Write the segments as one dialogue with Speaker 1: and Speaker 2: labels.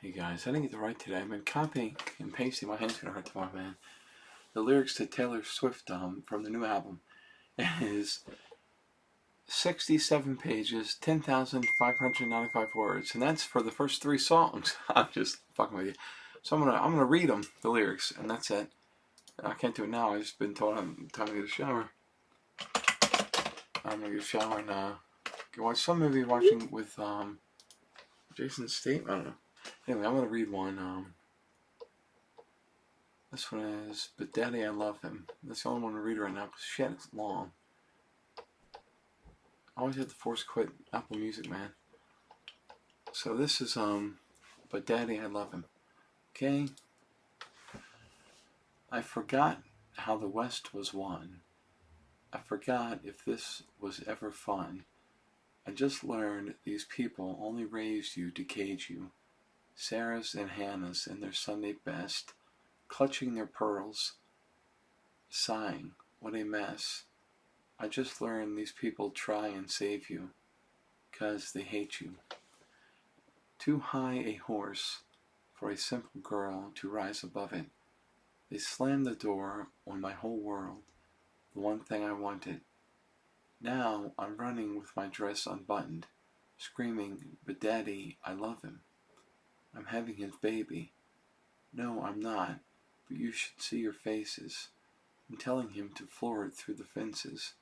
Speaker 1: Hey guys, I didn't get to write today. I've been copying and pasting. My hand's gonna hurt tomorrow, man. The lyrics to Taylor Swift from the new album is 67 pages, 10,595 words, and that's for the first 3 songs. I'm just fucking with you. So I'm gonna read them, the lyrics, and that's it. I can't do it now. I've just been told I'm time to get a shower. I'm gonna get a shower and go watch some movie watching with Jason Statham. I don't know. Anyway, I'm gonna read one. This one is, But Daddy, I Love Him. That's the only one to read right now because shit, it's long. I always have to force quit Apple Music, man. So this is, But Daddy, I Love Him. Okay? I forgot how the West was won. I forgot if this was ever fun. I just learned these people only raised you to cage you. Sarah's and Hannah's in their Sunday best, clutching their pearls, sighing, what a mess. I just learned these people try and save you, 'cause they hate you. Too high a horse for a simple girl to rise above it. They slammed the door on my whole world, the one thing I wanted. Now I'm running with my dress unbuttoned, screaming, but Daddy, I love him. I'm having his baby. No, I'm not, but you should see your faces. I'm telling him to floor it through the fences.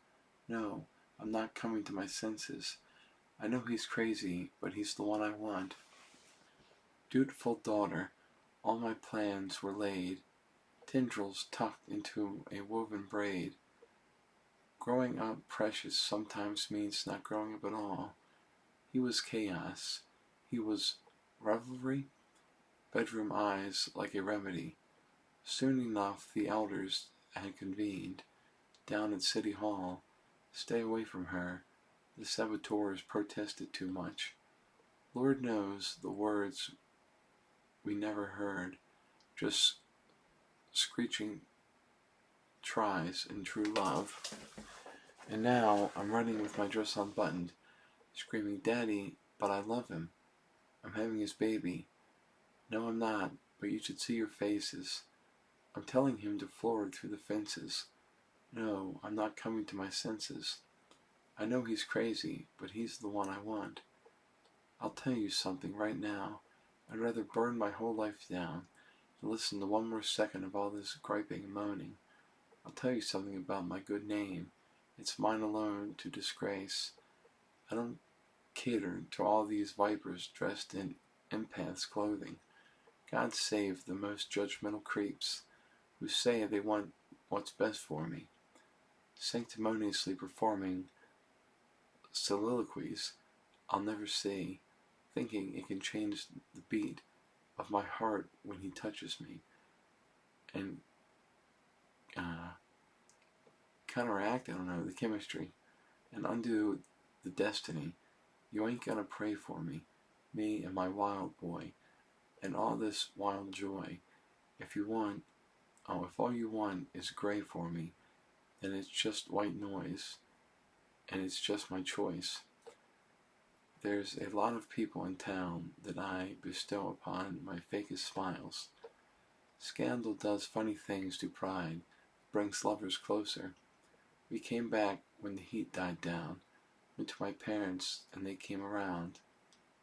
Speaker 1: No, I'm not coming to my senses. I know he's crazy, but he's the one I want. Dutiful daughter, all my plans were laid, tendrils tucked into a woven braid. Growing up precious sometimes means not growing up at all. He was chaos. He was revelry, bedroom eyes like a remedy. Soon enough the elders had convened down at City Hall. Stay away from her. The saboteurs protested too much. Lord knows the words we never heard, just screeching tries in true love. And now I'm running with my dress unbuttoned, screaming, Daddy, but I love him. I'm having his baby. No, I'm not, but you should see your faces. I'm telling him to floor it through the fences. No, I'm not coming to my senses. I know he's crazy, but he's the one I want. I'll tell you something right now. I'd rather burn my whole life down than listen to one more second of all this griping and moaning. I'll tell you something about my good name. It's mine alone to disgrace. I don't cater to all these vipers dressed in empath's clothing. God save the most judgmental creeps who say they want what's best for me, sanctimoniously performing soliloquies I'll never see, thinking it can change the beat of my heart when he touches me, and counteract, the chemistry, and undo the destiny. You ain't gonna pray for me and my wild boy, and all this wild joy. If all you want is gray for me, then it's just white noise, and it's just my choice. There's a lot of people in town that I bestow upon my fakest smiles. Scandal does funny things to pride, brings lovers closer. We came back when the heat died down, went to my parents and they came around.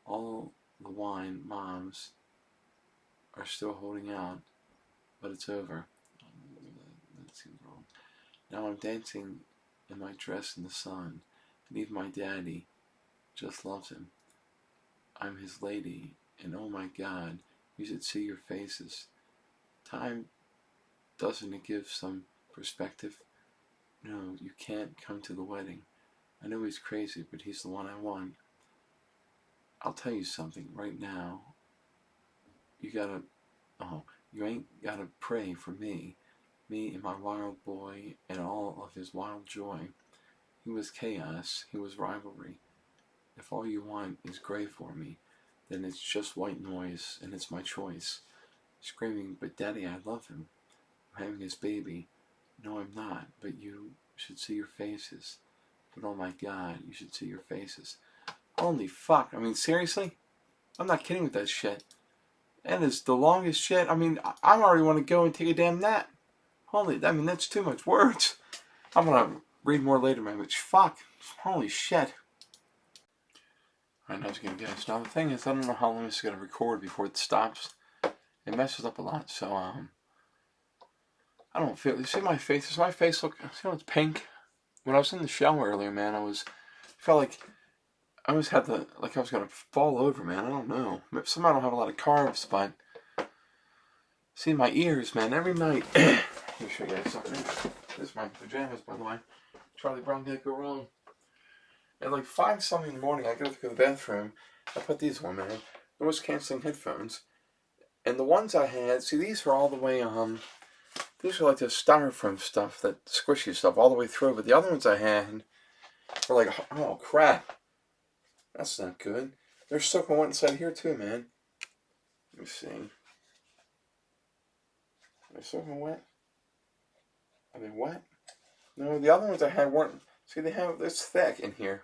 Speaker 1: All the wine moms are still holding out, but it's over. That seems wrong. Now I'm dancing in my dress in the sun, and even my daddy just loves him. I'm his lady, and oh my God, you should see your faces. Time, doesn't it give some perspective? No, you can't come to the wedding. I know he's crazy, but he's the one I want. I'll tell you something right now. You ain't gotta pray for me and my wild boy and all of his wild joy. He was chaos, he was rivalry. If all you want is gray for me, then it's just white noise, and it's my choice. Screaming, but Daddy, I love him. I'm having his baby. No, I'm not, but you should see your faces. But oh my God, you should see your faces. Holy fuck, seriously? I'm not kidding with that shit. That is the longest shit. I mean, I already want to go and take a damn nap. Holy, I mean, that's too much words. I'm gonna read more later, man, but fuck. Holy shit. Alright, now it's gonna guys. Now the thing is, I don't know how long this is gonna record before it stops. It messes up a lot, so I don't feel. You see my face? Does my face look? See how it's pink? When I was in the shower earlier, man, felt like I always had like I was gonna fall over, man. I don't know. Somehow I don't have a lot of carbs, but see my ears, man. Every night. Let me show you guys something. This is my pajamas, by the way. Charlie Brown can't go wrong. At like 5 something in the morning, I go to the bathroom. I put these on, man. Noise canceling headphones. And the ones I had, see, these were all the way, these are like the styrofoam stuff, that squishy stuff, all the way through. But the other ones I had were like, oh crap. That's not good. They're soaking wet inside here too, man. Let me see. Are they soaking wet? Are they wet? No, the other ones I had weren't. See, it's thick in here.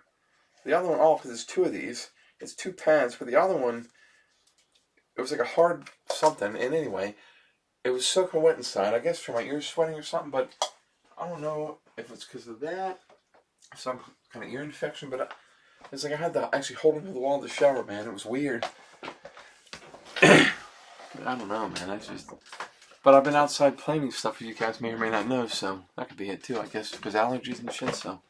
Speaker 1: The other one, because it's 2 of these. It's 2 pads, but the other one, it was like a hard something. And anyway, it was soaking wet inside. I guess from my ears sweating or something, but I don't know if it's because of that, some kind of ear infection, but it's like I had to actually hold onto the wall of the shower, man. It was weird. I don't know, man. But I've been outside playing stuff, as you guys may or may not know, so that could be it too, I guess, because allergies and shit, so.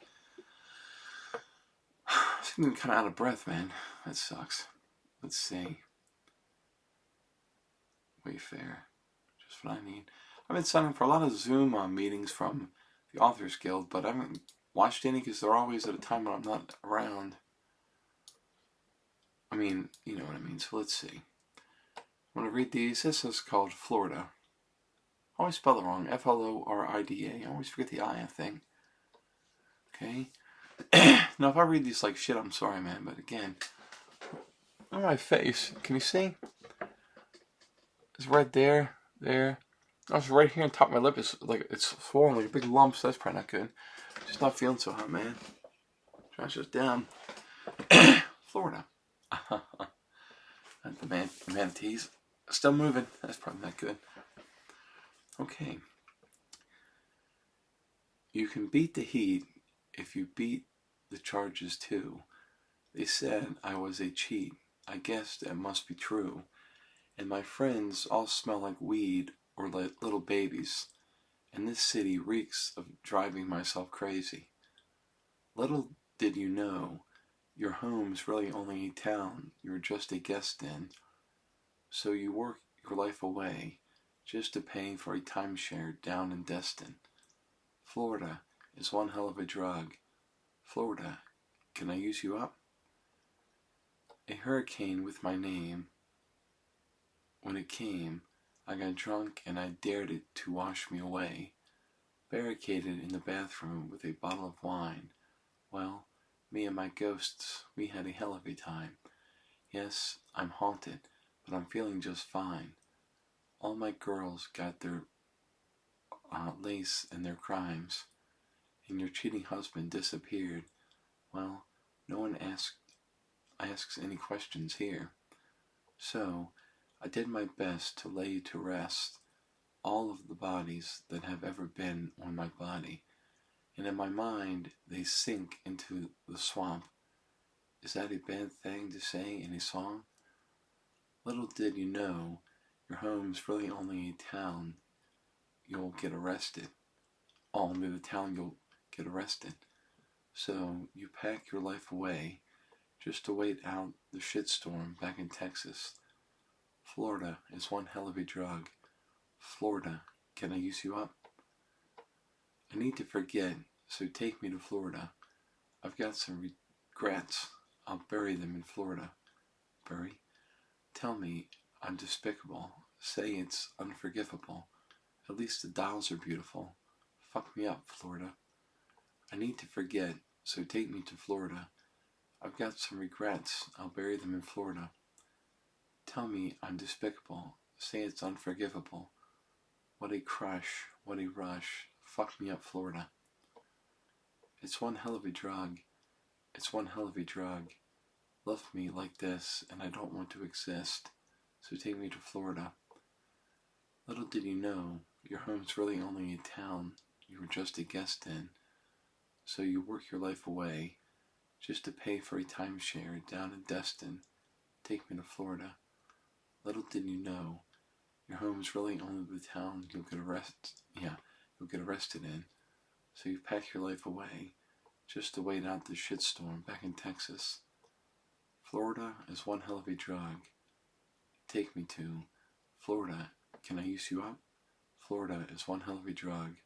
Speaker 1: I'm getting kind of out of breath, man. That sucks. Let's see. Wayfair. Just what I need. I've been signing for a lot of Zoom meetings from the Authors Guild, but I haven't watched any because they're always at a time when I'm not around. I mean, you know what I mean, so let's see. I'm going to read these. This is called Florida. I always spell it wrong. Florida. I always forget the I thing. Okay. Now, if I read these like shit, I'm sorry, man. But again, on my face, can you see? It's right there, there. Also, right here on top of my lip is like it's swollen, like a big lump. So that's probably not good. Just not feeling so hot, man. Trash is down. Florida. The manatees still moving. That's probably not good. Okay. You can beat the heat if you beat the charges too. They said I was a cheat. I guessed it must be true. And my friends all smell like weed or like little babies. And this city reeks of driving myself crazy. Little did you know, your home's really only a town you're just a guest in. So you work your life away just to pay for a timeshare down in Destin. Florida is one hell of a drug. Florida, can I use you up? A hurricane with my name. When it came, I got drunk and I dared it to wash me away. Barricaded in the bathroom with a bottle of wine. Well, me and my ghosts, we had a hell of a time. Yes, I'm haunted, but I'm feeling just fine. All my girls got their lace and their crimes, and your cheating husband disappeared. Well, no one asks any questions here. So, I did my best to lay to rest all of the bodies that have ever been on my body, and in my mind they sink into the swamp. Is that a bad thing to say in a song? Little did you know, your home's really only a town you'll get arrested. Only the town you'll get arrested. So you pack your life away just to wait out the shitstorm back in Texas. Florida is one hell of a drug. Florida, can I use you up? I need to forget, so take me to Florida. I've got some regrets. I'll bury them in Florida. Bury? Tell me I'm despicable. Say it's unforgivable. At least the dolls are beautiful. Fuck me up, Florida. I need to forget, so take me to Florida. I've got some regrets. I'll bury them in Florida. Tell me I'm despicable. Say it's unforgivable. What a crush. What a rush. Fuck me up, Florida. It's one hell of a drug. It's one hell of a drug. Love me like this, and I don't want to exist. so take me to Florida. Little did you know, your home's really only a town you were just a guest in, so you work your life away just to pay for a timeshare down in Destin. Take me to Florida. Little did you know, your home's really only the town you'll get arrested in, so you pack your life away just to wait out the shitstorm back in Texas. Florida is one hell of a drug. Take me to Florida. Can I use you up? Florida is one hell of a drug.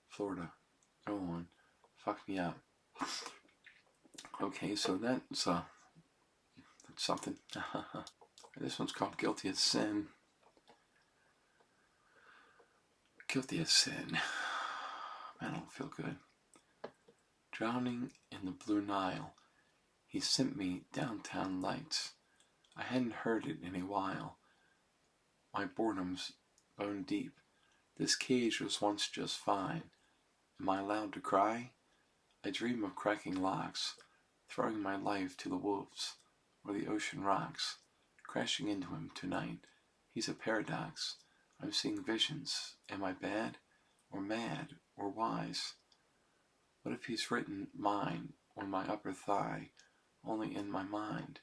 Speaker 1: Florida, go on, fuck me up. Okay, so that's something. This one's called Guilty as Sin. Guilty as sin. Man, I don't feel good. Drowning in the blue Nile, he sent me downtown lights. I hadn't heard it in a while. My boredom's bone deep. This cage was once just fine. Am I allowed to cry? I dream of cracking locks, throwing my life to the wolves, or the ocean rocks, crashing into him tonight. He's a paradox. I'm seeing visions. Am I bad, or mad, or wise? What if he's written mine on my upper thigh, only in my mind?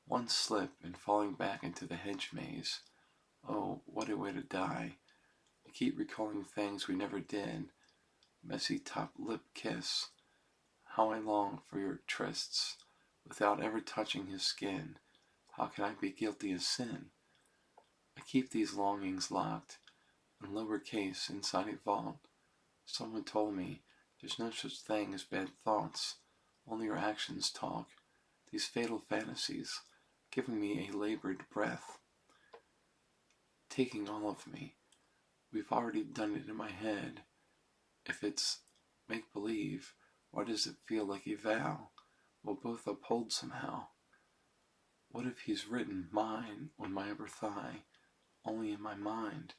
Speaker 1: One slip and falling back into the hedge maze. Oh, what a way to die. I keep recalling things we never did. Messy top lip kiss. How I long for your trysts, without ever touching his skin. How can I be guilty as sin? I keep these longings locked, in lower case inside a vault. Someone told me there's no such thing as bad thoughts, only your actions talk. These fatal fantasies, giving me a labored breath, taking all of me. We've already done it in my head. If it's make-believe, why does it feel like a vow we'll both uphold somehow? What if he's written mine on my upper thigh, only in my mind?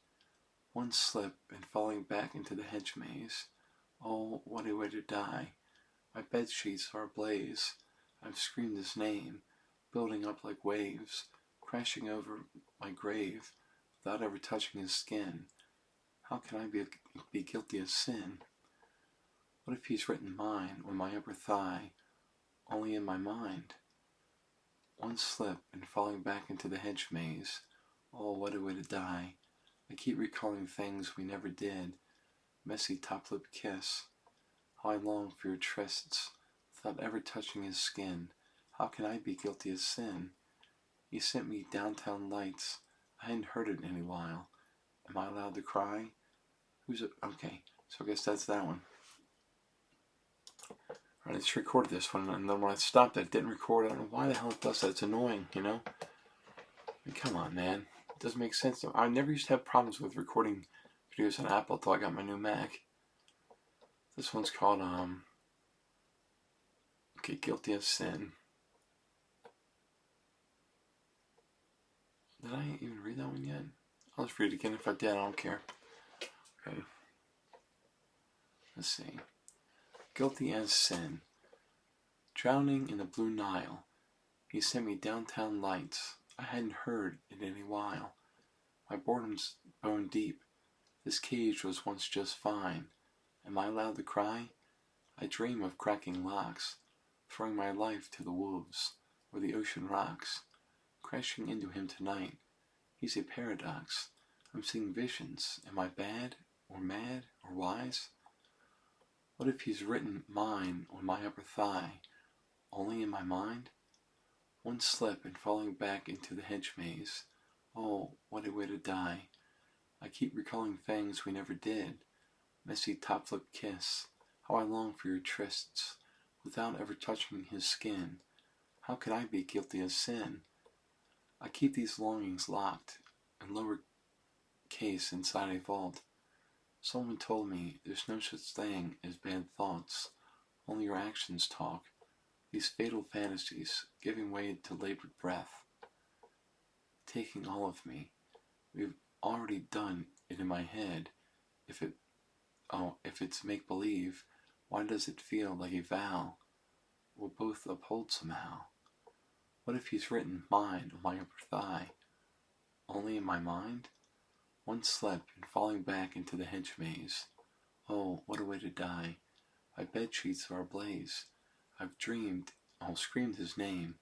Speaker 1: One slip and falling back into the hedge maze. Oh, what a way to die. My bed sheets are ablaze. I've screamed his name, building up like waves, crashing over my grave without ever touching his skin. How can I be guilty of sin? What if he's written mine on my upper thigh, only in my mind? One slip and falling back into the hedge maze. Oh, what a way to die. I keep recalling things we never did. Messy top lip kiss. How I long for your trysts, without ever touching his skin. How can I be guilty of sin? He sent me downtown lights. I hadn't heard it in a while. Am I allowed to cry? Okay, so I guess that's that one. Alright, let's record this one, and then when I stopped it didn't record. I don't know why the hell it does that. It's annoying, you know? I mean, come on, man. It doesn't make sense. I never used to have problems with recording videos on Apple until I got my new Mac. This one's called, Guilty of Sin. Did I even read that one yet? I'll just read it again. If I did, I don't care. Okay. Let's see. Guilty as sin. Drowning in the blue Nile. He sent me downtown lights. I hadn't heard it in a while. My boredom's bone deep. This cage was once just fine. Am I allowed to cry? I dream of cracking locks, throwing my life to the wolves, or the ocean rocks, crashing into him tonight. He's a paradox. I'm seeing visions. Am I bad, or mad, or wise? What if he's written mine on my upper thigh, only in my mind? One slip and falling back into the hedge maze. Oh, what a way to die. I keep recalling things we never did. Messy top lip kiss. How I long for your trysts, without ever touching his skin. How could I be guilty of sin? I keep these longings locked, in lower case inside a vault. Someone told me there's no such thing as bad thoughts, only your actions talk. These fatal fantasies, giving way to labored breath, taking all of me. We've already done it in my head. If it's make-believe, why does it feel like a vow we'll both uphold somehow? What if he's written mine on my upper thigh, in my mind? One slip and falling back into the hedge maze. Oh, what a way to die. My bed sheets are ablaze. I've screamed his name,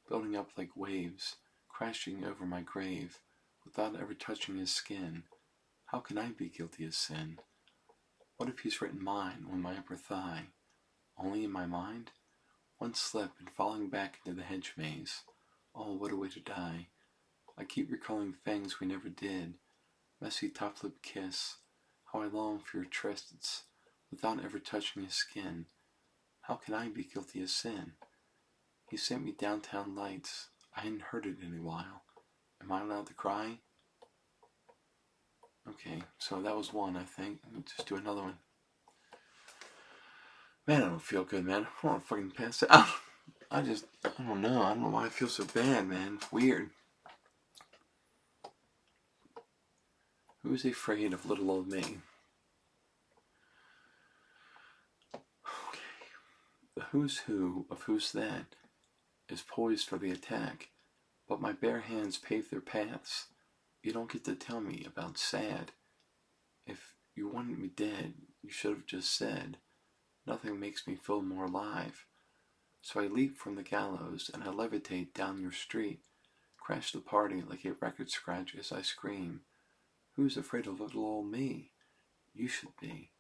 Speaker 1: building up like waves, crashing over my grave, without ever touching his skin. How can I be guilty of sin? What if he's written mine on my upper thigh? Only in my mind? One slip and falling back into the hedge maze. Oh, what a way to die. I keep recalling things we never did. Messy top-lip kiss. How I long for your trysts, without ever touching his skin. How can I be guilty of sin? He sent me downtown lights. I hadn't heard it in a while. Am I allowed to cry? Okay, so that was one, I think. Let me just do another one. Man, I don't feel good, man. I want to fucking pass out. I don't know. I don't know why I feel so bad, man. It's weird. Who's afraid of little old me? Okay. The who's who of who's that is poised for the attack, but my bare hands pave their paths. You don't get to tell me about sad. If you wanted me dead, you should have just said. Nothing makes me feel more alive. So I leap from the gallows and I levitate down your street, crash the party like a record scratch as I scream. Who's afraid of little old me? You should be.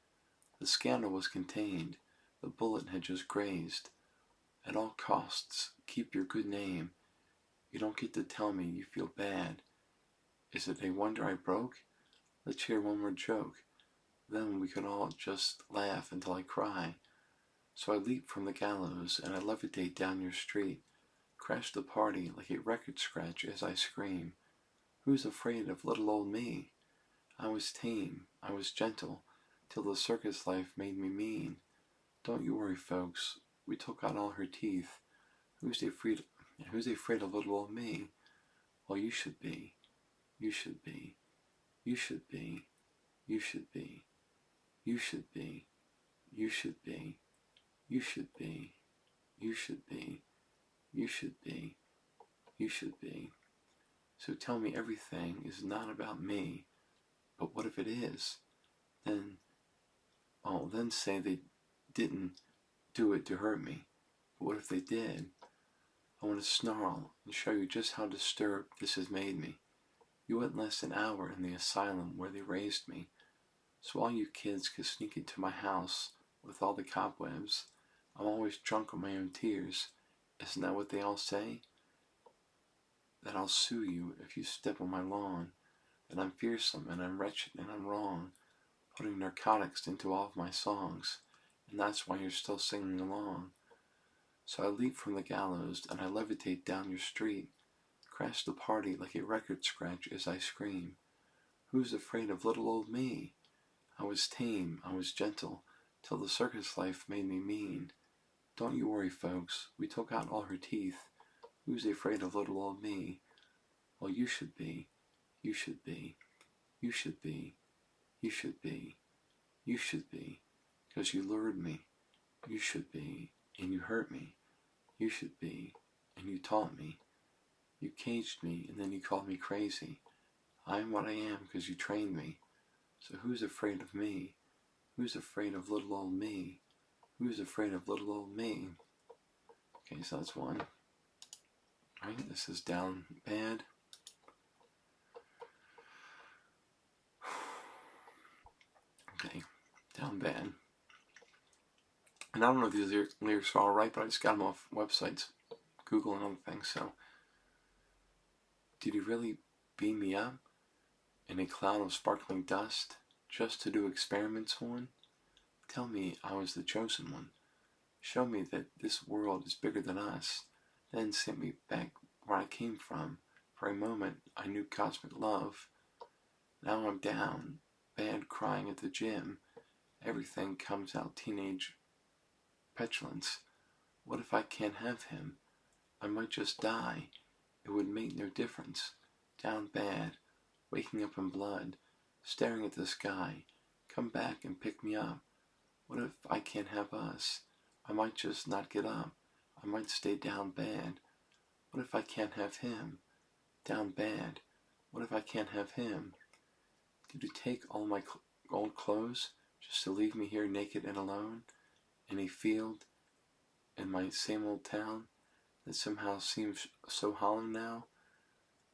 Speaker 1: The scandal was contained. The bullet had just grazed. At all costs, keep your good name. You don't get to tell me you feel bad. Is it a wonder I broke? Let's hear one more joke. Then we can all just laugh until I cry. So I leap from the gallows and I levitate down your street, crash the party like a record scratch as I scream. Who's afraid of little old me? I was tame, I was gentle, till the circus life made me mean. Don't you worry, folks, we took out all her teeth. Who's afraid of little old me? Well, you should be. You should be. You should be. You should be. You should be. You should be. You should be. You should be. You should be. You should be. So tell me everything is not about me. But what if it is? Then say they didn't do it to hurt me. But what if they did? I want to snarl and show you just how disturbed this has made me. You went less than an hour in the asylum where they raised me. So all you kids could sneak into my house with all the cobwebs. I'm always drunk on my own tears. Isn't that what they all say? That I'll sue you if you step on my lawn. That I'm fearsome and I'm wretched and I'm wrong. Putting narcotics into all of my songs. And that's why you're still singing along. So I leap from the gallows and I levitate down your street. Crash the party like a record scratch as I scream. Who's afraid of little old me? I was tame, I was gentle, till the circus life made me mean. Don't you worry, folks, we took out all her teeth. Who's afraid of little old me? Well, you should be. You should be. You should be. You should be. You should be. 'Cause you lured me. You should be. And you hurt me. You should be. And you taught me. You caged me and then you called me crazy. I am what I am because you trained me. So who's afraid of me? Who's afraid of little old me? Who's afraid of little old me? Okay, so that's one. Alright, this is down bad. Okay, down bad. And I don't know if these lyrics are all right, but I just got them off websites, Google and other things, so. Did you really beam me up in a cloud of sparkling dust just to do experiments on? Tell me I was the chosen one. Show me that this world is bigger than us. Then send me back where I came from. For a moment I knew cosmic love. Now I'm down, bad, crying at the gym. Everything comes out teenage petulance. What if I can't have him? I might just die. It would make no difference. Down bad, waking up in blood, staring at the sky. Come back and pick me up. What if I can't have us? I might just not get up. I might stay down bad. What if I can't have him? Down bad. What What if I can't have him? Did you take all my old clothes just to leave me here naked and alone in a field in my same old town that somehow seems so hollow now?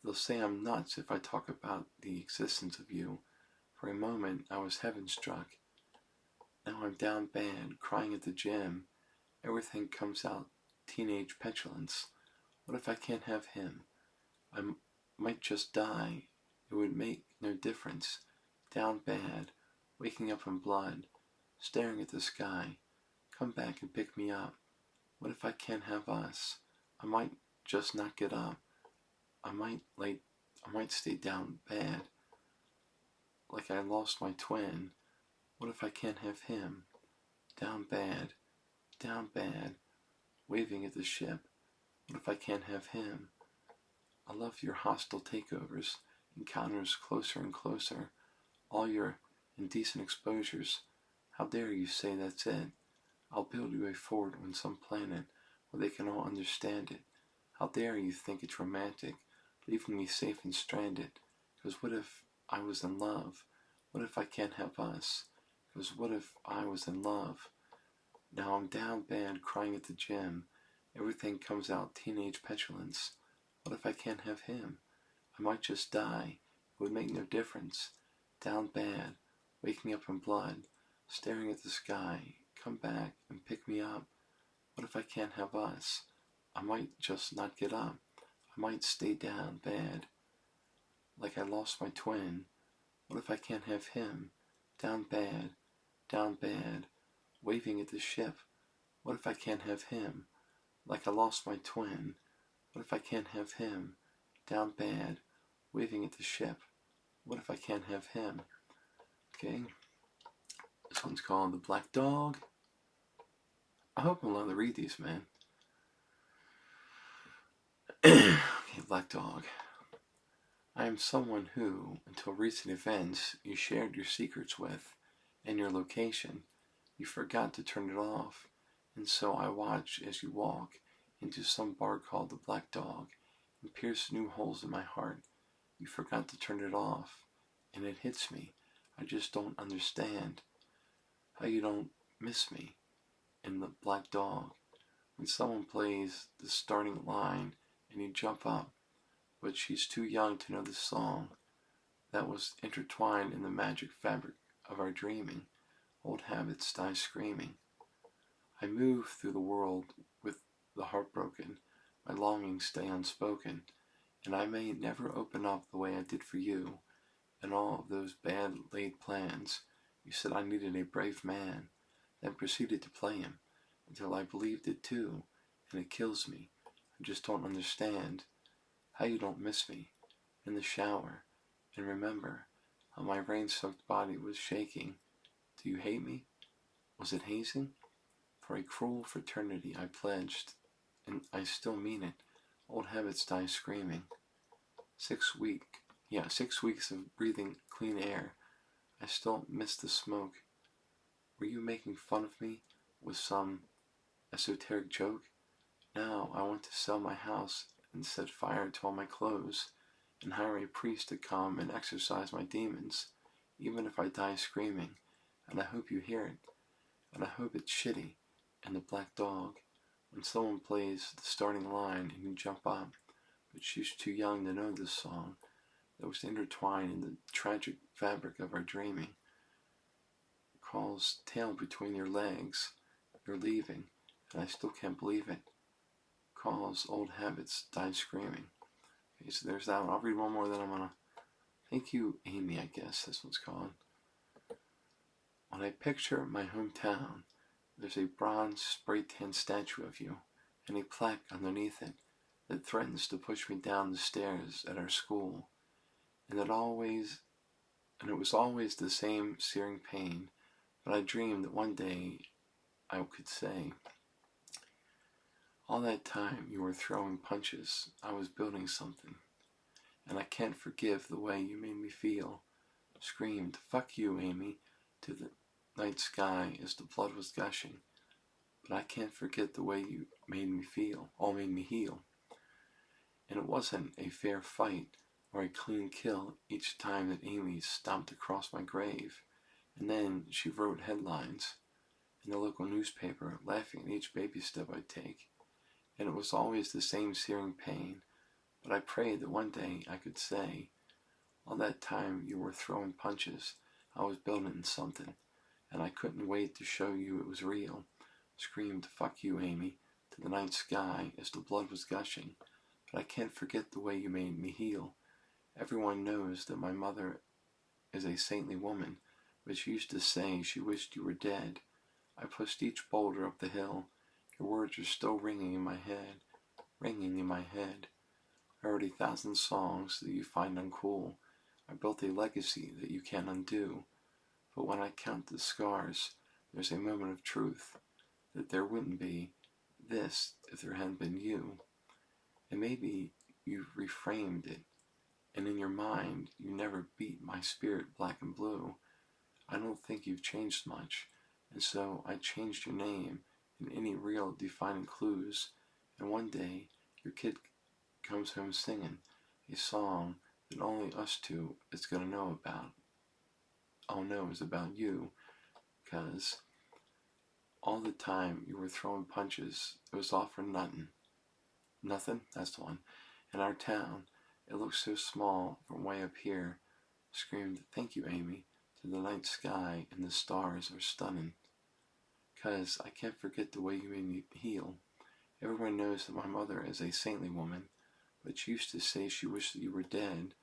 Speaker 1: They'll say I'm nuts if I talk about the existence of you. For a moment I was heaven-struck. Now I'm down bad, crying at the gym. Everything comes out teenage petulance. What if I can't have him? I might just die. It would make no difference. Down bad, waking up in blood, staring at the sky. Come back and pick me up. What if I can't have us? I might just not get up. I might stay down bad, like I lost my twin. What if I can't have him? Down bad, waving at the ship. What if I can't have him? I love your hostile takeovers, encounters closer and closer, all your indecent exposures. How dare you say that's it? I'll build you a fort on some planet where they can all understand it. How dare you think it's romantic, leaving me safe and stranded? 'Cause what if I was in love? What if I can't have us? 'Cause what if I was in love? Now I'm down bad, crying at the gym. Everything comes out teenage petulance. What if I can't have him? I might just die. It would make no difference. Down bad, waking up in blood, staring at the sky. Come back and pick me up. What if I can't have us? I might just not get up. I might stay down bad, like I lost my twin. What if I can't have him? Down bad, waving at the ship. What if I can't have him? Like I lost my twin. What if I can't have him? Down bad, waving at the ship. What if I can't have him? Okay, this one's called The Black Dog. I hope I'm allowed to read these, man. Okay, Black Dog. I am someone who, until recent events, you shared your secrets with, and your location. You forgot to turn it off, and so I watch as you walk into some bar called the Black Dog and pierce new holes in my heart. You forgot to turn it off, and it hits me. I just don't understand how you don't miss me in the Black Dog. When someone plays the starting line and you jump up, but she's too young to know the song that was intertwined in the magic fabric of our dreaming. Old habits die screaming. I move through the world with the heartbroken, my longings stay unspoken, and I may never open up the way I did for you. And all of those bad laid plans, you said I needed a brave man, then proceeded to play him, until I believed it too, and it kills me. I just don't understand how you don't miss me in the shower, and remember how my rain-soaked body was shaking. Do you hate me? Was it hazing? For a cruel fraternity I pledged, and I still mean it. Old habits die screaming. 6 weeks of breathing clean air. I still miss the smoke. Were you making fun of me with some esoteric joke? Now I want to sell my house and set fire to all my clothes, and hire a priest to come and exorcise my demons, even if I die screaming. And I hope you hear it, and I hope it's shitty. And the Black Dog, when someone plays the starting line and you jump up, but she's too young to know this song that was intertwined in the tragic fabric of our dreaming. Calls tail between your legs. You're leaving, and I still can't believe it. Calls old habits died screaming. Okay, so there's that one. I'll read one more, then I'm gonna. Thank you, Amy, I guess this one's called. When I picture my hometown, there's a bronze spray-tan statue of you, and a plaque underneath it that threatens to push me down the stairs at our school. And it was always the same searing pain, but I dreamed that one day I could say, all that time you were throwing punches, I was building something, and I can't forgive the way you made me feel. Screamed, fuck you, Amy, to the night sky as the blood was gushing, but I can't forget the way you made me feel, all made me heal. And it wasn't a fair fight, or a clean kill each time that Amy stomped across my grave. And then she wrote headlines in the local newspaper, laughing at each baby step I'd take. And it was always the same searing pain, but I prayed that one day I could say, all that time you were throwing punches, I was building something, and I couldn't wait to show you it was real. Screamed, "Fuck you, Amy," to the night sky as the blood was gushing, but I can't forget the way you made me heal. Everyone knows that my mother is a saintly woman, but she used to say she wished you were dead. I pushed each boulder up the hill. Your words are still ringing in my head, ringing in my head. I wrote 1,000 songs that you find uncool. I built a legacy that you can't undo. But when I count the scars, there's a moment of truth, that there wouldn't be this if there hadn't been you. And maybe you've reframed it, and in your mind you never beat my spirit black and blue. I don't think you've changed much, and so I changed your name and any real defining clues, and one day your kid comes home singing a song that only us two is gonna know about. All knows about you, 'cause all the time you were throwing punches, it was all for nothing. Nothing? That's the one. In our town, it looks so small from way up here. Screamed, "Thank you, Amy," to the night sky, and the stars are stunning. 'Cause I can't forget the way you made me heal. Everyone knows that my mother is a saintly woman, but she used to say she wished that you were dead.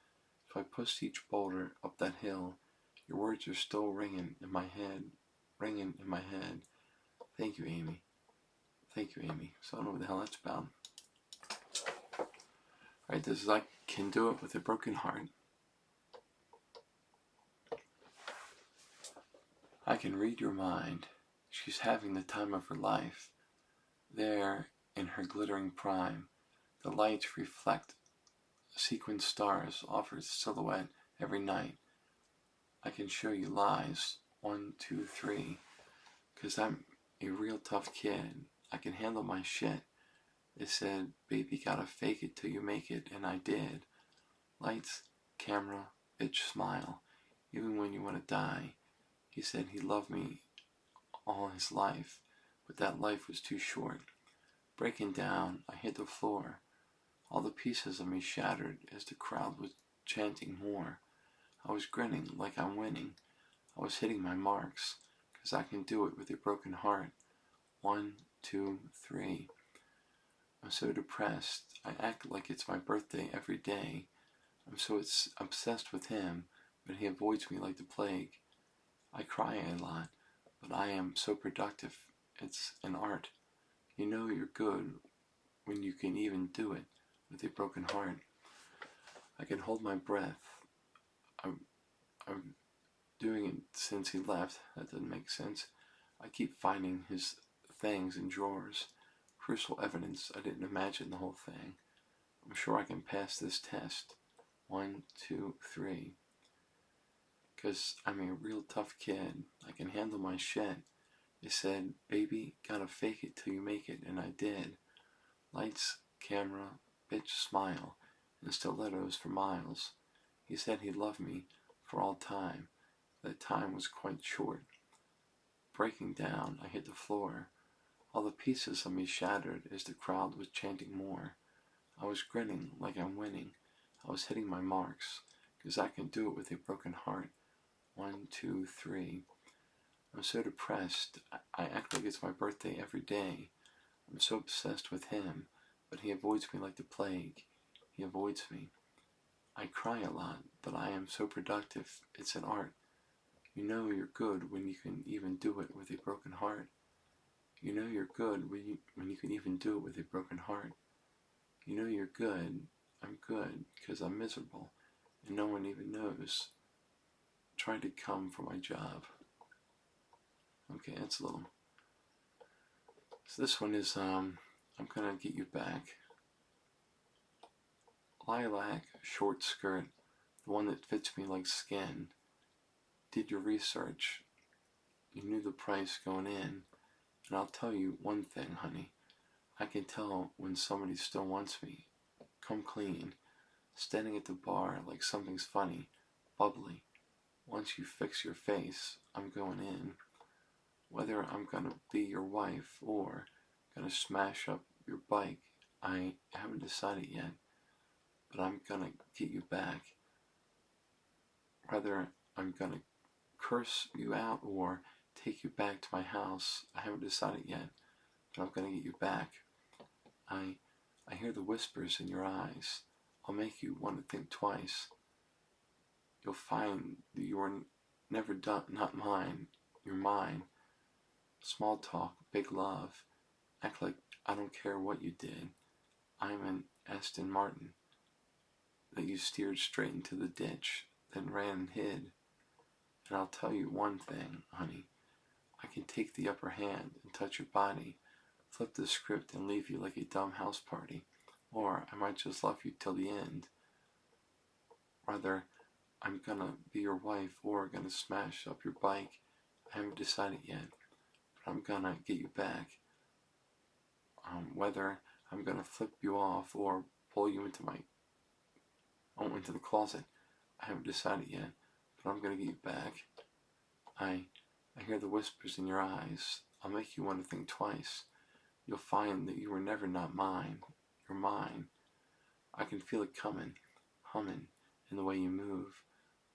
Speaker 1: If I pushed each boulder up that hill, your words are still ringing in my head, ringing in my head. Thank you, Amy. Thank you, Amy. So I don't know what the hell that's about. Alright, this is I Can Do It With a Broken Heart. I can read your mind. She's having the time of her life. There, in her glittering prime, the lights reflect sequin stars, offers silhouette every night. I can show you lies, 1, 2, 3, 'cause I'm a real tough kid. I can handle my shit. They said, baby, gotta fake it till you make it, and I did. Lights, camera, bitch, smile, even when you want to die. He said he loved me all his life, but that life was too short. Breaking down, I hit the floor. All the pieces of me shattered as the crowd was chanting more. I was grinning like I'm winning. I was hitting my marks, 'cause I can do it with a broken heart. 1, 2, 3. I'm so depressed. I act like it's my birthday every day. I'm so obsessed with him, but he avoids me like the plague. I cry a lot, but I am so productive. It's an art. You know you're good when you can even do it with a broken heart. I can hold my breath. I'm doing it since he left. That doesn't make sense. I keep finding his things in drawers. Crucial evidence. I didn't imagine the whole thing. I'm sure I can pass this test. 1, 2, 3. 'Cause I'm a real tough kid. I can handle my shit. They said, baby, gotta fake it till you make it, and I did. Lights, camera, bitch, smile, and stilettos for miles. He said he loved me for all time. That time was quite short. Breaking down, I hit the floor. All the pieces of me shattered as the crowd was chanting more. I was grinning like I'm winning. I was hitting my marks, 'cause I can do it with a broken heart. 1, 2, 3. I'm so depressed. I act like it's my birthday every day. I'm so obsessed with him, but he avoids me like the plague. He avoids me. I cry a lot, but I am so productive. It's an art. You know you're good when you can even do it with a broken heart. You know you're good when you can even do it with a broken heart. You know you're good. I'm good because I'm miserable, and no one even knows. Trying to come for my job. Okay, that's a little. So this one is I'm gonna get you back. Lilac short skirt, the one that fits me like skin. Did your research. You knew the price going in. And I'll tell you one thing, honey. I can tell when somebody still wants me. Come clean. standing at the bar like something's funny, bubbly. Once you fix your face, I'm going in. Whether I'm gonna be your wife or gonna smash up your bike, I haven't decided yet, but I'm gonna get you back. Whether I'm gonna curse you out or take you back to my house, I haven't decided yet, but I'm gonna get you back. I hear the whispers in your eyes. I'll make you want to think twice. You'll find that you are never done, not mine. You're mine. Small talk, big love. Act like I don't care what you did. I'm an Aston Martin that you steered straight into the ditch, then ran and hid. And I'll tell you one thing, honey. I can take the upper hand and touch your body, flip the script and leave you like a dumb house party. Or I might just love you till the end. Whether I'm gonna be your wife or gonna smash up your bike, I haven't decided yet, but I'm gonna get you back. Whether I'm gonna flip you off or pull you into the closet, I haven't decided yet, but I'm gonna get you back. I hear the whispers in your eyes. I'll make you want to think twice. You'll find that you were never not mine. You're mine. I can feel it coming, humming, in the way you move.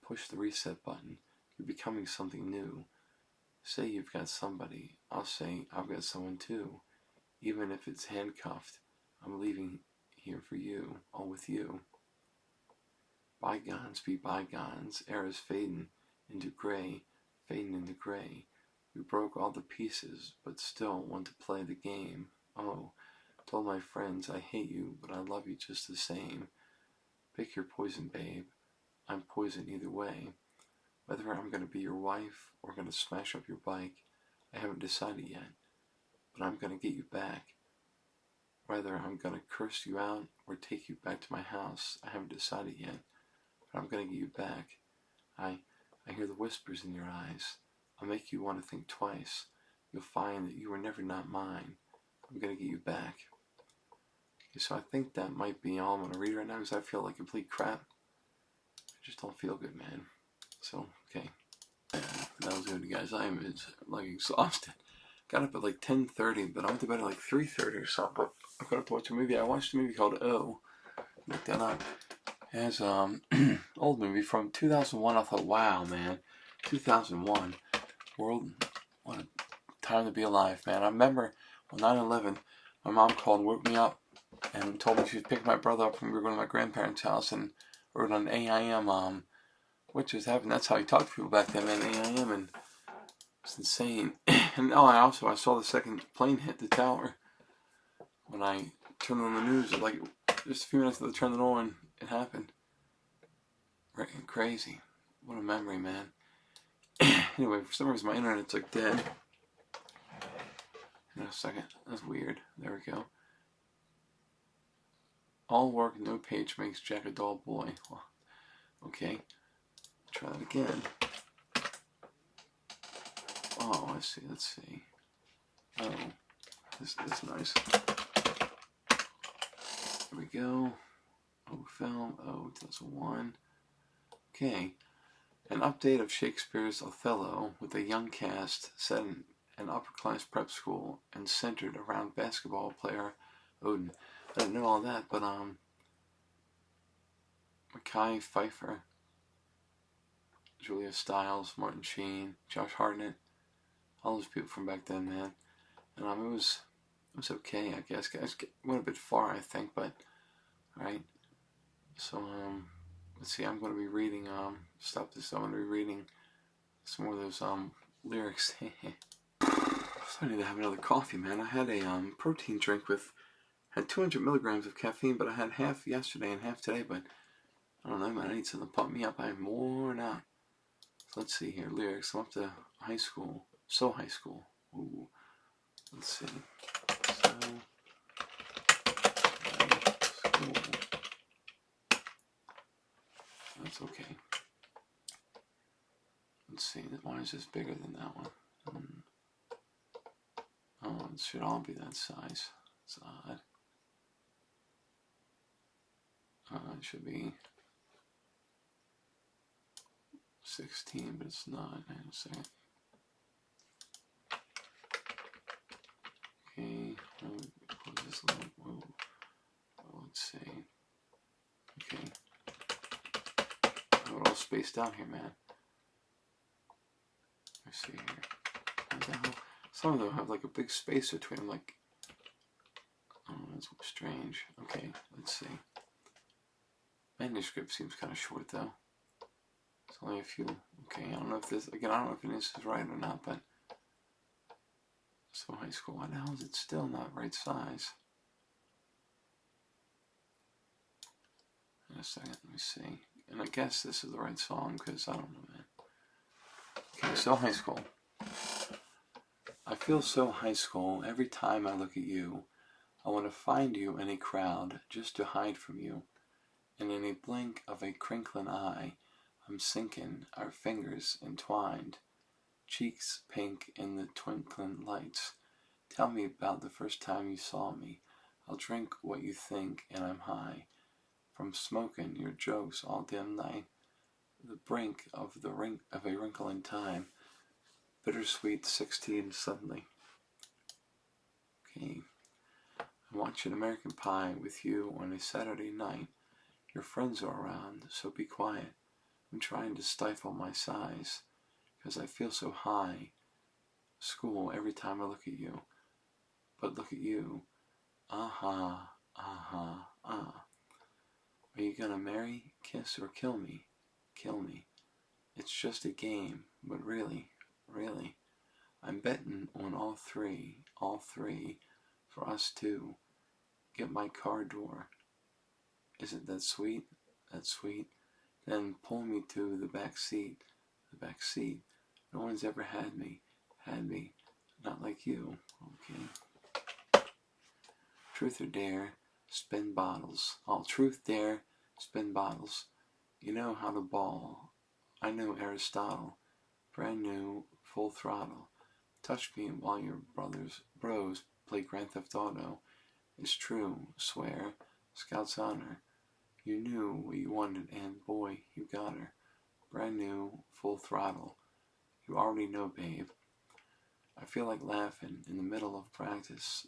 Speaker 1: Push the reset button. You're becoming something new. Say you've got somebody. I'll say I've got someone too. Even if it's handcuffed, I'm leaving here for you, all with you. Bygones be bygones. Era's fading into gray, fading into gray. We broke all the pieces, but still want to play the game. Oh, told my friends I hate you, but I love you just the same. Pick your poison, babe. I'm poison either way. Whether I'm gonna be your wife or gonna smash up your bike, I haven't decided yet, but I'm gonna get you back. Whether I'm gonna curse you out or take you back to my house, I haven't decided yet, but I'm gonna get you back. I hear the whispers in your eyes. I'll make you want to think twice. You'll find that you were never not mine. I'm gonna get you back. Okay, so I think that might be all I'm gonna read right now because I feel like complete crap. I just don't feel good, man. So, okay. That was good, guys. I am like exhausted. Got up at like 10:30, but I went to bed at like 3:30 or something. But I got up to watch a movie. I watched a movie called O. Look that up. It's old movie from 2001. I thought, wow, man, 2001. World, what a time to be alive, man. I remember on 9/11, my mom called and woke me up and told me she was picking my brother up from we were going to my grandparents' house and we were on AIM, which was happening. That's how you talk to people back then, man. AIM, and it's insane. And I saw the second plane hit the tower when I turned on the news. Like just a few minutes after I turned it on, it happened. Right, crazy. What a memory, man. Anyway, for some reason my internet's like dead. In a second. That's weird. There we go. All work, no page makes Jack a dull boy. Well, okay. Try that again. Oh, I see. Let's see. Oh, this is nice. There we go. Oh, film. Oh, 2001. Okay. An update of Shakespeare's Othello with a young cast set in an upper-class prep school and centered around basketball player Odin. I didn't know all that, but Mekhi Phifer, Julia Stiles, Martin Sheen, Josh Hartnett, all those people from back then, man. And it was okay, I guess. Guys went a bit far, I think, but alright. So let's see. I'm going to be reading. Stop this. I'm going to be reading some more of those lyrics. So I need to have another coffee, man. I had a protein drink had 200 milligrams of caffeine, but I had half yesterday and half today. But I don't know, man. I need something to pump me up. I'm worn out. So let's see here. Lyrics. I'm up to high school. So high school. Ooh. Let's see. So high school. That's okay. Let's see. Why is this bigger than that one? Oh, it should all be that size. It's odd. It should be 16, but it's not. Hang on a second. Okay, close this little. Whoa. Let's see. Okay. We're all spaced out here, man. Let's see here. What the hell? Some of them have like a big space between them, like. Oh, that's strange. Okay, let's see. Manuscript seems kind of short though. It's only a few. Okay, I don't know if this, again, I don't know if this is right or not, but. So high school, why the hell is it still not right size? In a second, let me see. And I guess this is the right song, because I don't know, man. Okay, so high school. I feel so high school every time I look at you. I want to find you in a crowd just to hide from you. And in a blink of a crinkling eye, I'm sinking, our fingers entwined, cheeks pink in the twinkling lights. Tell me about the first time you saw me. I'll drink what you think, and I'm high. From smoking your jokes all damn night, the brink of a wrinkle in time, bittersweet 16 suddenly. Okay. I'm watching American Pie with you on a Saturday night. Your friends are around, so be quiet. I'm trying to stifle my sighs, because I feel so high. School every time I look at you. But look at you. Ah-ha, ah-ha, ah. Are you gonna marry, kiss, or kill me? Kill me. It's just a game, but really, I'm betting on all three, for us two. Get my car door. Isn't that sweet? That's sweet. Then pull me to the back seat. No one's ever had me, not like you. Okay. Truth or dare, spin bottles. All truth, dare, spin bottles. You know how to ball. I know Aristotle. Brand new, full throttle. Touch me while your bros play Grand Theft Auto. It's true, swear, Scout's honor. You knew what you wanted, and boy, you got her. Brand new, full throttle. You already know, babe. I feel like laughing in the middle of practice.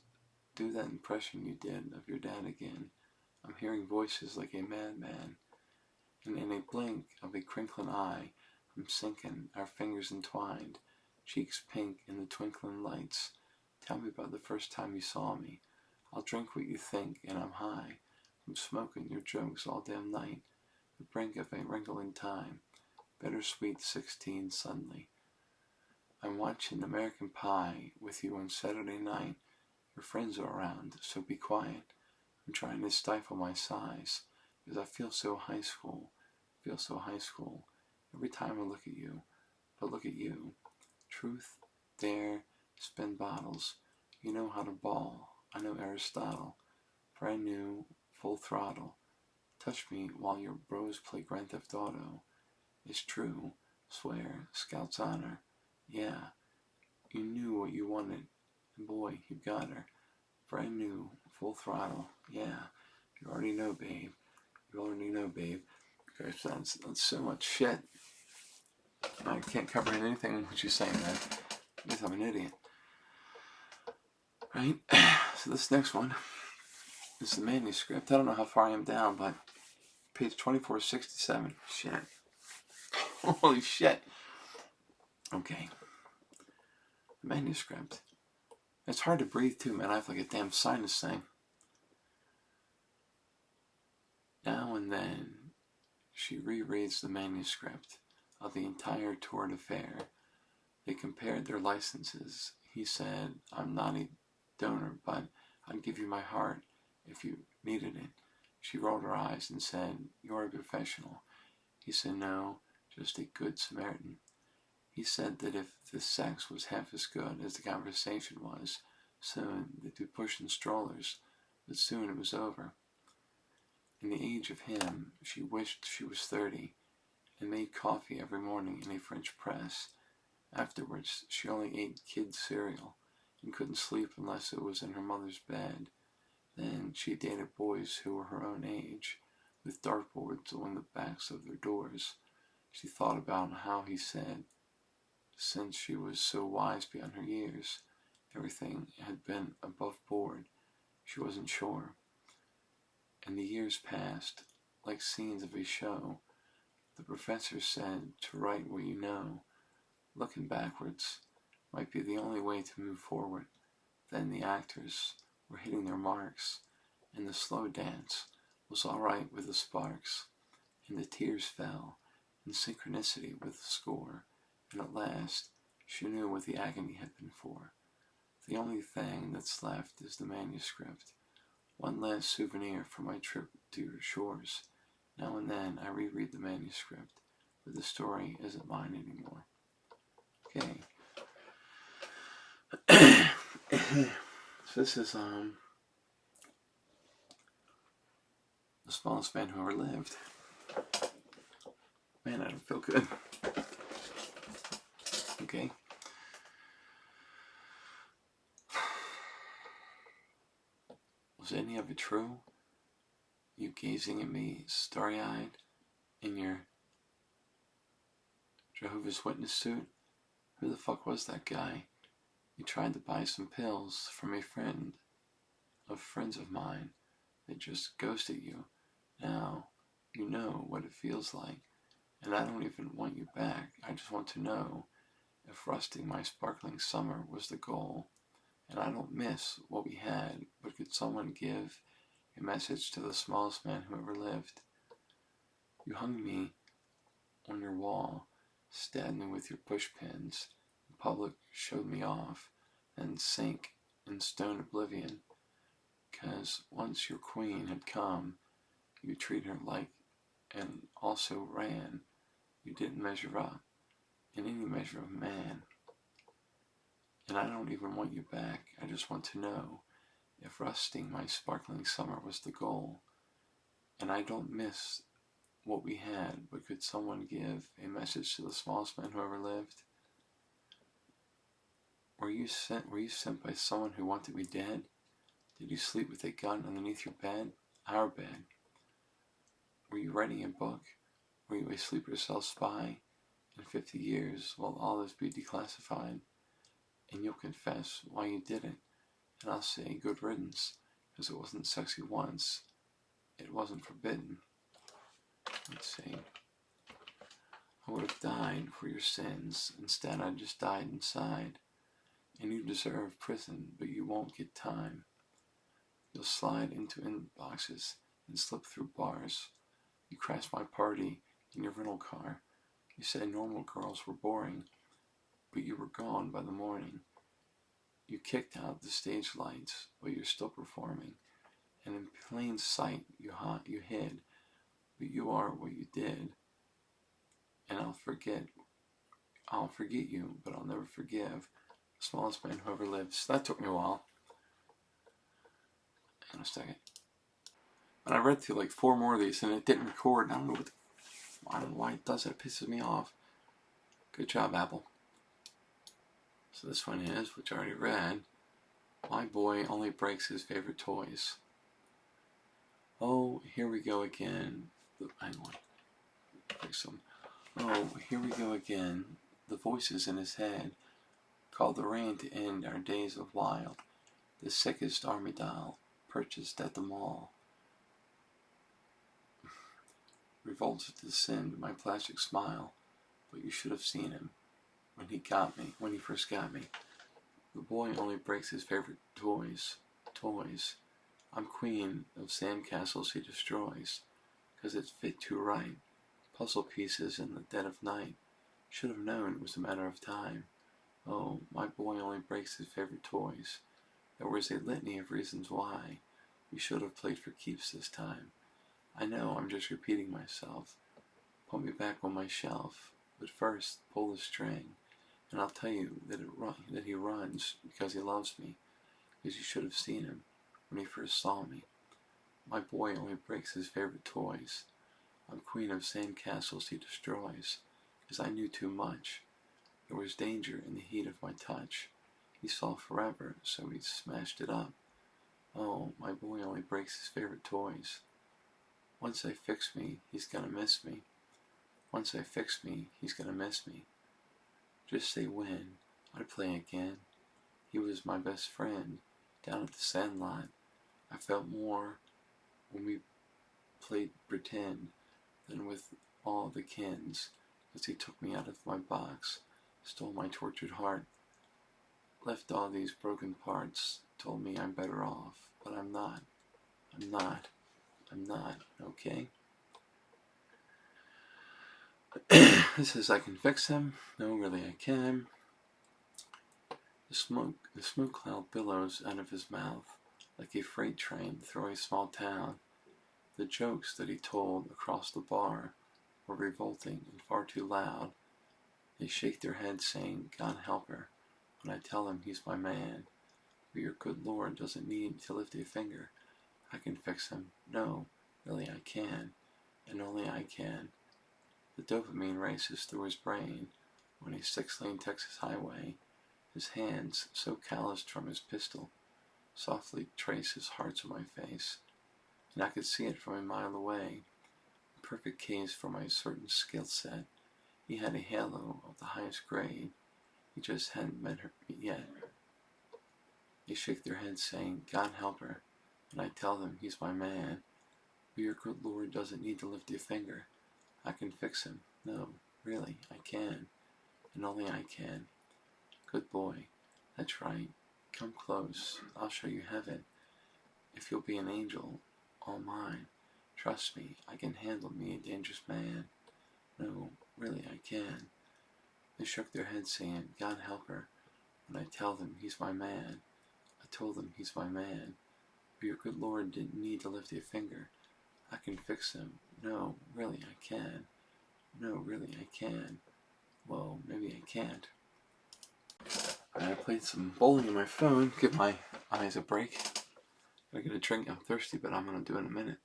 Speaker 1: Do that impression you did of your dad again. I'm hearing voices like a madman. And in a blink of a crinkling eye, I'm sinking, our fingers entwined, cheeks pink in the twinkling lights. Tell me about the first time you saw me. I'll drink what you think, and I'm high. I'm smoking your jokes all damn night. The brink of a wrinkle in time. Bittersweet 16 suddenly. I'm watching American Pie with you on Saturday night. Your friends are around, so be quiet. I'm trying to stifle my sighs, because I feel so high school. Every time I look at you. But look at you. Truth, dare, spin bottles. You know how to ball. I know Aristotle. Brand new, full throttle. Touch me while your bros play Grand Theft Auto. It's true, swear, Scout's honor. Yeah, you knew what you wanted, and boy, you got her. Brand new, full throttle. Yeah, you already know, babe. Gosh, that's so much shit. I can't cover anything what you're saying, man. I guess I'm an idiot. Right? So this next one is the manuscript. I don't know how far I am down, but page 2467. Shit. Holy shit. Okay. The manuscript. It's hard to breathe too, man. I have like a damn sinus thing. Now and then, she rereads the manuscript of the entire tour d'affaire. They compared their licenses. He said, I'm not a donor, but I'd give you my heart if you needed it. She rolled her eyes and said, you're a professional. He said, no, just a good Samaritan. He said that if the sex was half as good as the conversation was, soon they'd be pushing strollers, but soon it was over. In the age of him, she wished she was 30, and made coffee every morning in a French press. Afterwards, she only ate kids' cereal, and couldn't sleep unless it was in her mother's bed. Then she dated boys who were her own age, with dartboards along the backs of their doors. She thought about how he said, since she was so wise beyond her years, everything had been above board. She wasn't sure. And the years passed, like scenes of a show. The professor said to write what you know. Looking backwards might be the only way to move forward. Then the actors were hitting their marks, and the slow dance was all right with the sparks, and the tears fell in synchronicity with the score, and at last she knew what the agony had been for. The only thing that's left is the manuscript, one last souvenir from my trip to your shores. Now and then I reread the manuscript, but the story isn't mine anymore. Okay. So this is The Smallest Man Who Ever Lived. Man, I don't feel good. Okay. Was any of it true? You gazing at me starry-eyed in your Jehovah's Witness suit? Who the fuck was that guy? You tried to buy some pills from a friend of friends of mine that just ghosted you. Now you know what it feels like, and I don't even want you back. I just want to know if rusting my sparkling summer was the goal. And I don't miss what we had, but could someone give a message to the smallest man who ever lived? You hung me on your wall, stabbed me with your pushpins. The public showed me off, and sank in stone oblivion. 'Cause once your queen had come, you treated her like, and also ran. You didn't measure up in any measure of man. And I don't even want you back. I just want to know if rusting my sparkling summer was the goal. And I don't miss what we had, but could someone give a message to the smallest man who ever lived? Were you sent by someone who wanted me dead? Did you sleep with a gun underneath your bed? Our bed. Were you writing a book? Were you a sleeper cell spy? In 50 years, will all this be declassified? And you'll confess why you did it, and I'll say good riddance, because it wasn't sexy once. It wasn't forbidden. Let's see. I would have died for your sins. Instead, I just died inside. And you deserve prison, but you won't get time. You'll slide into inboxes and slip through bars. You crashed my party in your rental car. You said normal girls were boring, but you were gone by the morning. You kicked out the stage lights, but you're still performing. And in plain sight, you hid, but you are what you did. And I'll forget you, but I'll never forgive. The smallest man who ever lived. So that took me a while. Hang on a second. And I read through like 4 more of these, and it didn't record. And I don't know why it does it. It pisses me off. Good job, Apple. So this one is, which I already read, my boy only breaks his favorite toys. Oh, here we go again. Hang on. Fix them. Oh, here we go again. The voices in his head call the rain to end our days of wild. The sickest army doll purchased at the mall. Revolted to send my plastic smile, but you should have seen him when he first got me. The boy only breaks his favorite toys. I'm queen of sandcastles he destroys, 'cause it fit too right. Puzzle pieces in the dead of night. Should have known it was a matter of time. Oh, my boy only breaks his favorite toys. There was a litany of reasons why we should have played for keeps this time. I know I'm just repeating myself. Put me back on my shelf, but first pull the string, and I'll tell you that he runs because he loves me, because you should have seen him when he first saw me. My boy only breaks his favorite toys. I'm queen of sandcastles he destroys, because I knew too much. There was danger in the heat of my touch. He saw forever, so he smashed it up. Oh, my boy only breaks his favorite toys. Once they fix me, he's gonna miss me. Once they fix me, he's gonna miss me. Just say when, I'd play again. He was my best friend, down at the Sandlot. I felt more when we played pretend than with all the kins, 'cause he took me out of my box, stole my tortured heart, left all these broken parts, told me I'm better off, but I'm not. I'm not. I'm not, okay? This says I can fix him. No, really I can. The smoke cloud billows out of his mouth like a freight train through a small town. The jokes that he told across the bar were revolting and far too loud. They shake their heads saying, God help her, when I tell them he's my man. But your good Lord doesn't need to lift a finger. I can fix him. No, really I can, and only I can. The dopamine races through his brain on a 6-lane Texas highway. His hands, so calloused from his pistol, softly trace his hearts on my face, and I could see it from a mile away. A perfect case for my certain skill set. He had a halo of the highest grade. He just hadn't met her yet. They shake their heads saying, God help her, and I tell them he's my man. But your good Lord doesn't need to lift a finger. I can fix him. No, really, I can, and only I can. Good boy. That's right. Come close. I'll show you heaven. If you'll be an angel, all mine. Trust me, I can handle me a dangerous man. No, really I can. They shook their heads saying, God help her, when I tell them he's my man. I told them he's my man. But your good Lord didn't need to lift a finger. I can fix him. No, really I can. No, really I can. Well, maybe I can't. I played some bowling on my phone, give my eyes a break. Gotta get a drink, I'm thirsty, but I'm gonna do it in a minute.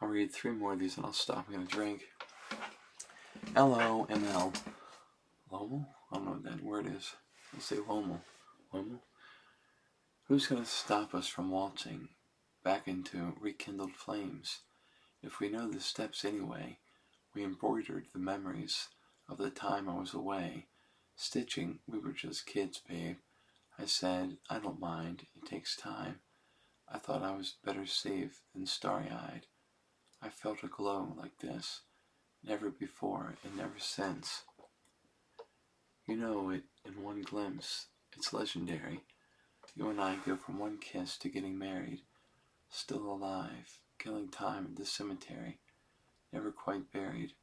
Speaker 1: I'll read 3 more of these and I'll stop. I'm gonna drink. L-O-M-L. Lomel? I don't know what that word is. Let's say Lomel. Lomel? Who's gonna stop us from waltzing back into rekindled flames? If we know the steps anyway, we embroidered the memories of the time I was away. Stitching, we were just kids, babe. I said, I don't mind, it takes time. I thought I was better safe than starry-eyed. I felt a glow like this, never before and never since. You know it in one glimpse, it's legendary. You and I go from one kiss to getting married, still alive, killing time at the cemetery, never quite buried.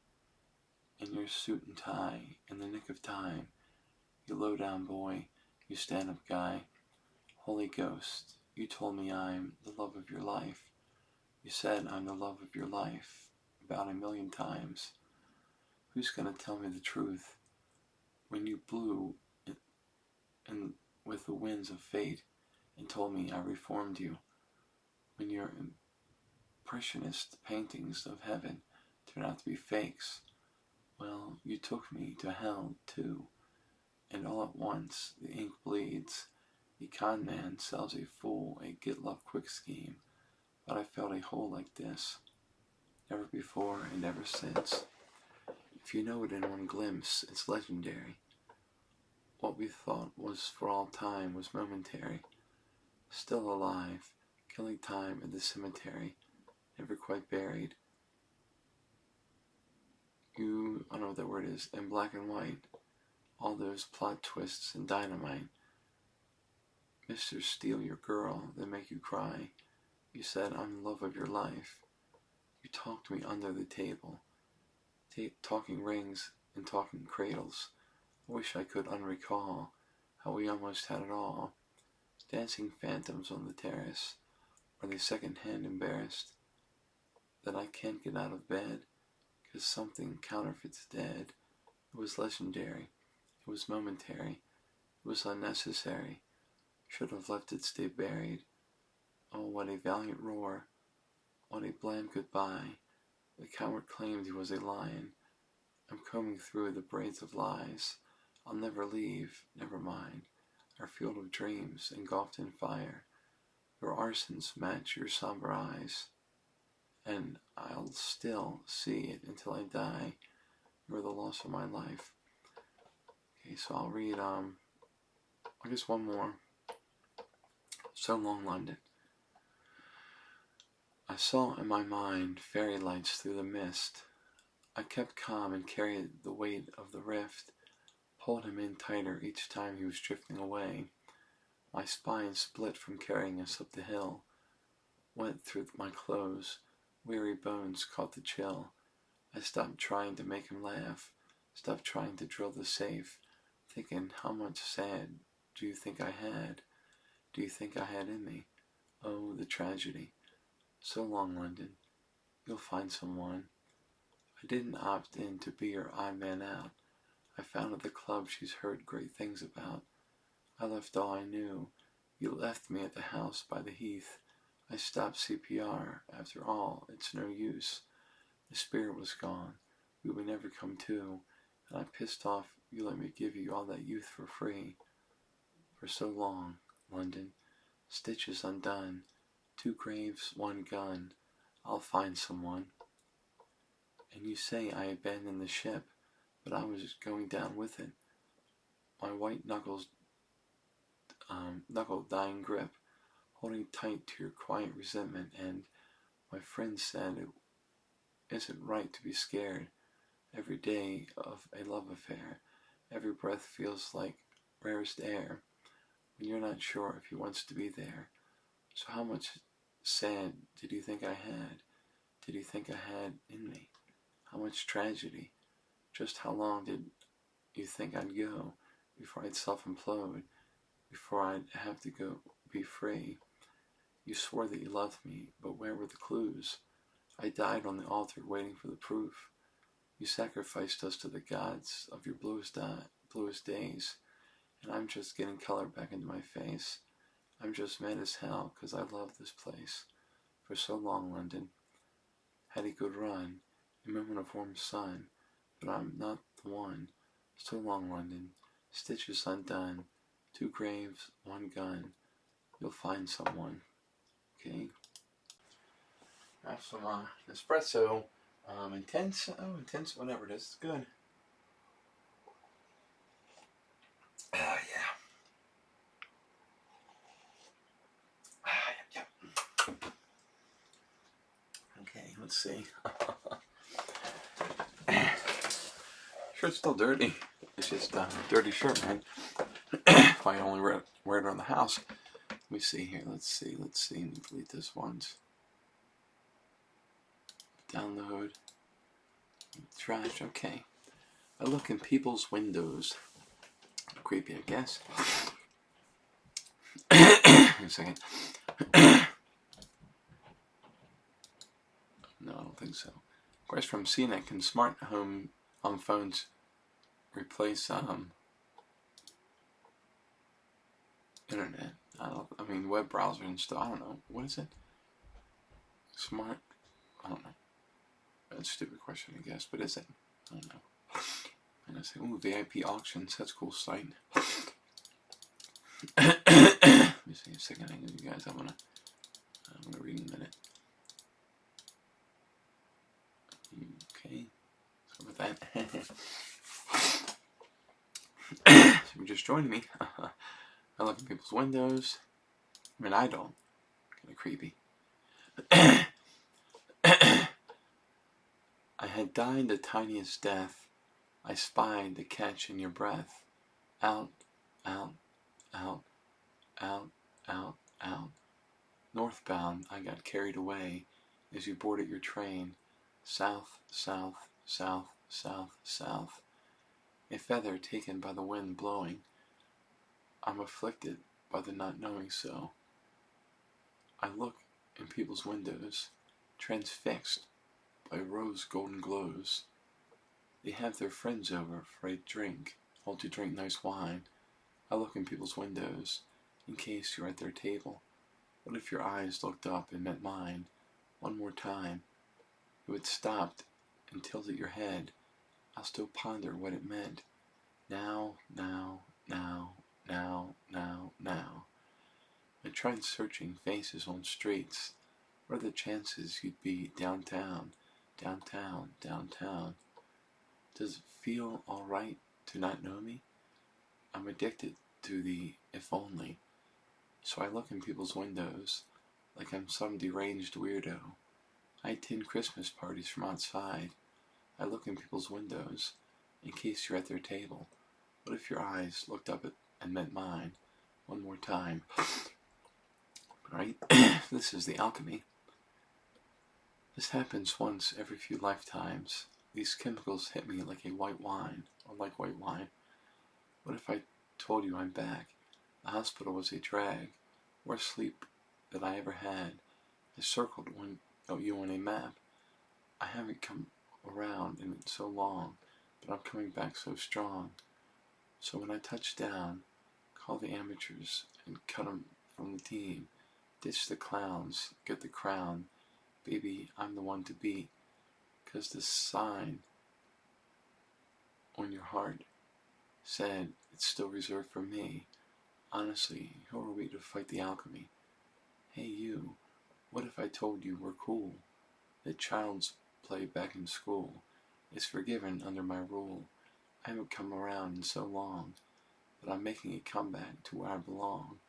Speaker 1: In your suit and tie, in the nick of time, you low-down boy, you stand-up guy. Holy Ghost, you told me I'm the love of your life. You said I'm the love of your life, about 1,000,000 times. Who's gonna tell me the truth? When you blew in with the winds of fate and told me I reformed you. When your impressionist paintings of heaven turned out to be fakes. Well, you took me to hell, too. And all at once, the ink bleeds. The con man sells a fool a get-love-quick scheme. But I felt a hole like this, never before and ever since. If you know it in one glimpse, it's legendary. What we thought was for all time was momentary. Still alive, killing time at the cemetery, never quite buried. You, I don't know what that word is, in black and white. All those plot twists and dynamite. Mr. Steal your girl, they make you cry. You said I'm the love of your life. You talked me under the table. Talking rings and talking cradles. I wish I could unrecall how we almost had it all. Dancing phantoms on the terrace. Or the second-hand embarrassed that I can't get out of bed 'cause something counterfeit's dead. It was legendary. It was momentary. It was unnecessary. Should have let it stay buried. Oh, what a valiant roar. What a bland goodbye. The coward claimed he was a lion. I'm combing through the braids of lies. I'll never leave, never mind. Our field of dreams engulfed in fire. Your arsons match your somber eyes. and I'll still see it until I die. You're the loss of my life. Okay, so I'll read, I guess one more. So long, London. I saw in my mind fairy lights through the mist. I kept calm and carried the weight of the rift, pulled him in tighter each time he was drifting away. My spine split from carrying us up the hill, went through my clothes, weary bones caught the chill. I stopped trying to make him laugh, stopped trying to drill the safe, thinking how much sad do you think I had? Do you think I had in me? Oh, the tragedy. So long, London. You'll find someone. I didn't opt in to be your odd man out. I found at the club she's heard great things about. I left all I knew. You left me at the house by the heath. I stopped CPR. After all, it's no use. The spirit was gone. We would never come to. And I pissed off you let me give you all that youth for free. For so long, London. Stitches undone. 2 graves, 1 gun. I'll find someone. And you say I abandoned the ship, but I was going down with it. My white knuckle dying grip, holding tight to your quiet resentment, and my friend said it isn't right to be scared. Every day of a love affair, every breath feels like rarest air, when you're not sure if he wants to be there. So how much sad did you think I had? Did you think I had in me? How much tragedy? Just how long did you think I'd go before I'd self-implode, before I'd have to go be free? You swore that you loved me, but where were the clues? I died on the altar waiting for the proof. You sacrificed us to the gods of your bluest days, and I'm just getting color back into my face. I'm just mad as hell because I love this place. For so long, London. Had a good run, a moment of warm sun, but I'm not the one. So long, London. Stitches undone. 2 graves, 1 gun. You'll find someone. Okay. Have some espresso. Intense. Oh, intense. Whatever it is. It's good. Yeah. Yep. Okay. Let's see. Shirt's still dirty. It's just a dirty shirt, man. If I only wear it around the house. Let me see here. Let's see. Let me delete this once. Download. Trash. Okay. I look in people's windows. Creepy, I guess. Wait a second. No, I don't think so. Question from CNET: can smart home phones replace internet? I mean web browser and stuff. I don't know. What is it? Smart? I don't know. That's a stupid question, I guess. But is it? I don't know. And I say, ooh, VIP auctions. That's a cool site. Let me see a second. I you guys. I'm gonna read in a minute. Okay. So with that, so you're just joining me. I look in people's windows. I mean, I don't. Kind of creepy. I had died the tiniest death. I spied the catch in your breath. Out, out, out, out, out, out. Northbound, I got carried away as you boarded your train. South, south, south, south, south. A feather taken by the wind blowing. I'm afflicted by the not knowing so. I look in people's windows, transfixed by rose golden glows. They have their friends over for a drink, all to drink nice wine. I look in people's windows, in case you're at their table. What if your eyes looked up and met mine? One more time. You had stopped and tilted your head. I'll still ponder what it meant. Now, now, now, now, now, now. I tried searching faces on streets. What are the chances you'd be downtown, downtown, downtown? Does it feel alright to not know me? I'm addicted to the if only. So I look in people's windows like I'm some deranged weirdo. I attend Christmas parties from outside. I look in people's windows in case you're at their table. What if your eyes looked up at and met mine one more time? Right? This is the alchemy. This happens once every few lifetimes. These chemicals hit me like a white wine, or like white wine. What if I told you I'm back? The hospital was a drag, worst sleep that I ever had. I circled you on a map. I haven't come around in so long, but I'm coming back so strong. So when I touch down, call the amateurs and cut 'em from the team. Ditch the clowns, get the crown. Baby, I'm the one to beat. 'Cause the sign on your heart said it's still reserved for me. Honestly, who are we to fight the alchemy? Hey you, what if I told you we're cool? That child's play back in school is forgiven under my rule. I haven't come around in so long, but I'm making a comeback to where I belong.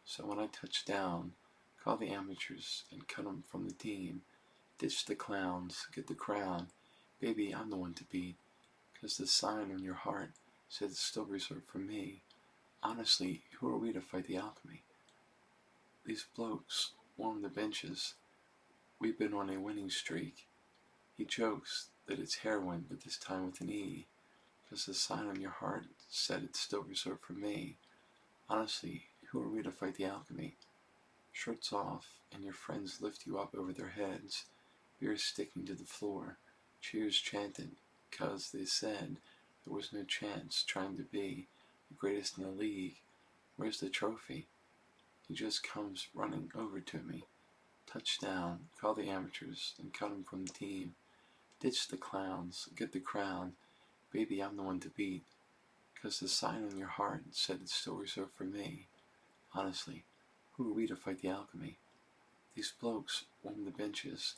Speaker 1: So when I touch down, call the amateurs and cut 'em from the team. Ditch the clowns, get the crown. Baby, I'm the one to beat. 'Cause the sign on your heart said it's still reserved for me. Honestly, who are we to fight the alchemy? These blokes warm the benches. We've been on a winning streak. He jokes that it's heroin, but this time with an E. 'Cause the sign on your heart said it's still reserved for me. Honestly, who are we to fight the alchemy? Shirts off, and your friends lift you up over their heads. Beer sticking to the floor. Cheers chanted, 'cause they said there was no chance trying to be the greatest in the league. Where's the trophy? He just comes running over to me. Touchdown, call the amateurs and cut 'em from the team. Ditch the clowns, get the crown. Baby, I'm the one to beat. 'Cause the sign on your heart said it's still reserved for me. Honestly, who are we to fight the alchemy? These blokes warm the benches.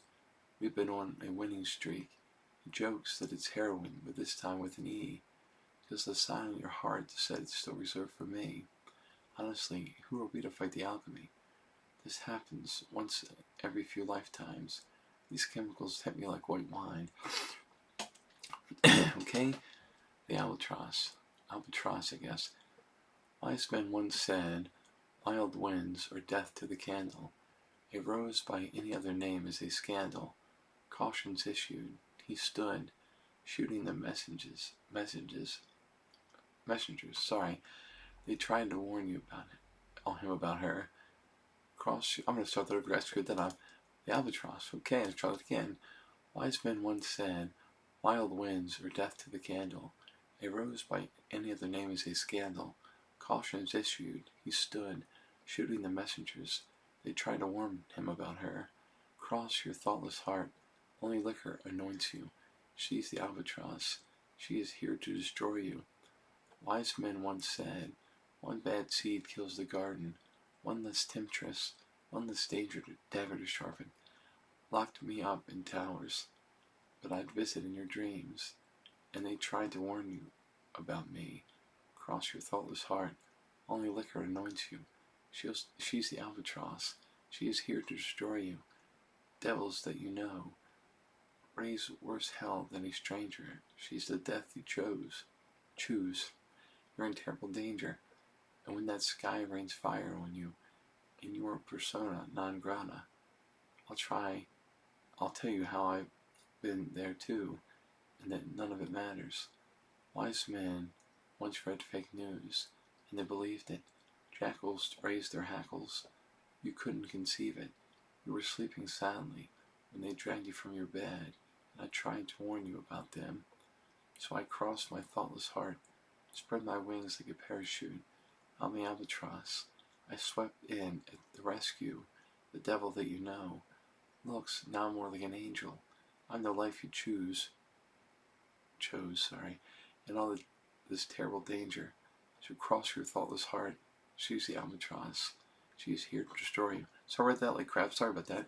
Speaker 1: We've been on a winning streak. He jokes that it's heroin, but this time with an E. 'Cause the sign on your heart said it's still reserved for me. Honestly, who are we to fight the alchemy? This happens once every few lifetimes. These chemicals hit me like white wine. Okay? The albatross. Albatross, I guess. Wise men once said, wild winds or death to the candle. A rose by any other name is a scandal. Cautions issued. He stood, shooting the messengers. Sorry. They tried to warn you about it. On him about her. I'm going to start that over. I screwed that up. The albatross. Okay, let's try it again. Wise men once said, wild winds or death to the candle. A rose by any other name is a scandal. Cautions issued. He stood, shooting the messengers. They tried to warn him about her. Cross your thoughtless heart. Only liquor anoints you. She's the albatross. She is here to destroy you. Wise men once said, one bad seed kills the garden. One less temptress, one less dagger to sharpen. Locked me up in towers, but I'd visit in your dreams. And they tried to warn you about me. Cross your thoughtless heart. Only liquor anoints you. She's the albatross. She is here to destroy you. Devils that you know. Raise worse hell than a stranger. She's the death you choose. You're in terrible danger. And when that sky rains fire on you, in your persona non grata, I'll tell you how I've been there too, and that none of it matters. Wise men once read fake news, and they believed it. Jackals raised their hackles. You couldn't conceive it. You were sleeping soundly when they dragged you from your bed, and I tried to warn you about them. So I crossed my thoughtless heart, spread my wings like a parachute. I'm the albatross. I swept in at the rescue. The devil that you know looks now more like an angel. I'm the life you chose, in all this terrible danger. So cross your thoughtless heart. She's the albatross. She's here to destroy you. So I read that like crap. Sorry about that.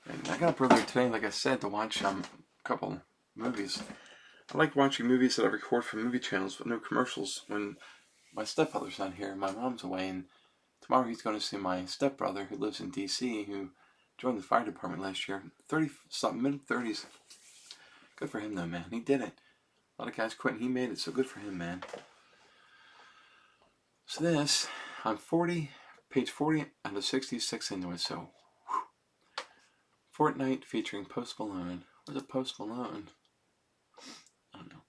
Speaker 1: And I got up earlier today, like I said, to watch a couple movies. I like watching movies that I record from movie channels with no commercials when my stepfather's not here and my mom's away. And tomorrow he's going to see my stepbrother who lives in D.C., who joined the fire department last year. 30-something, mid-30s. Good for him, though, man. He did it. A lot of guys quit and he made it, so good for him, man. So this, I'm 40, page 40 out of 66 into it, so Fortnite featuring Post Malone. What's a Post Malone? I don't know.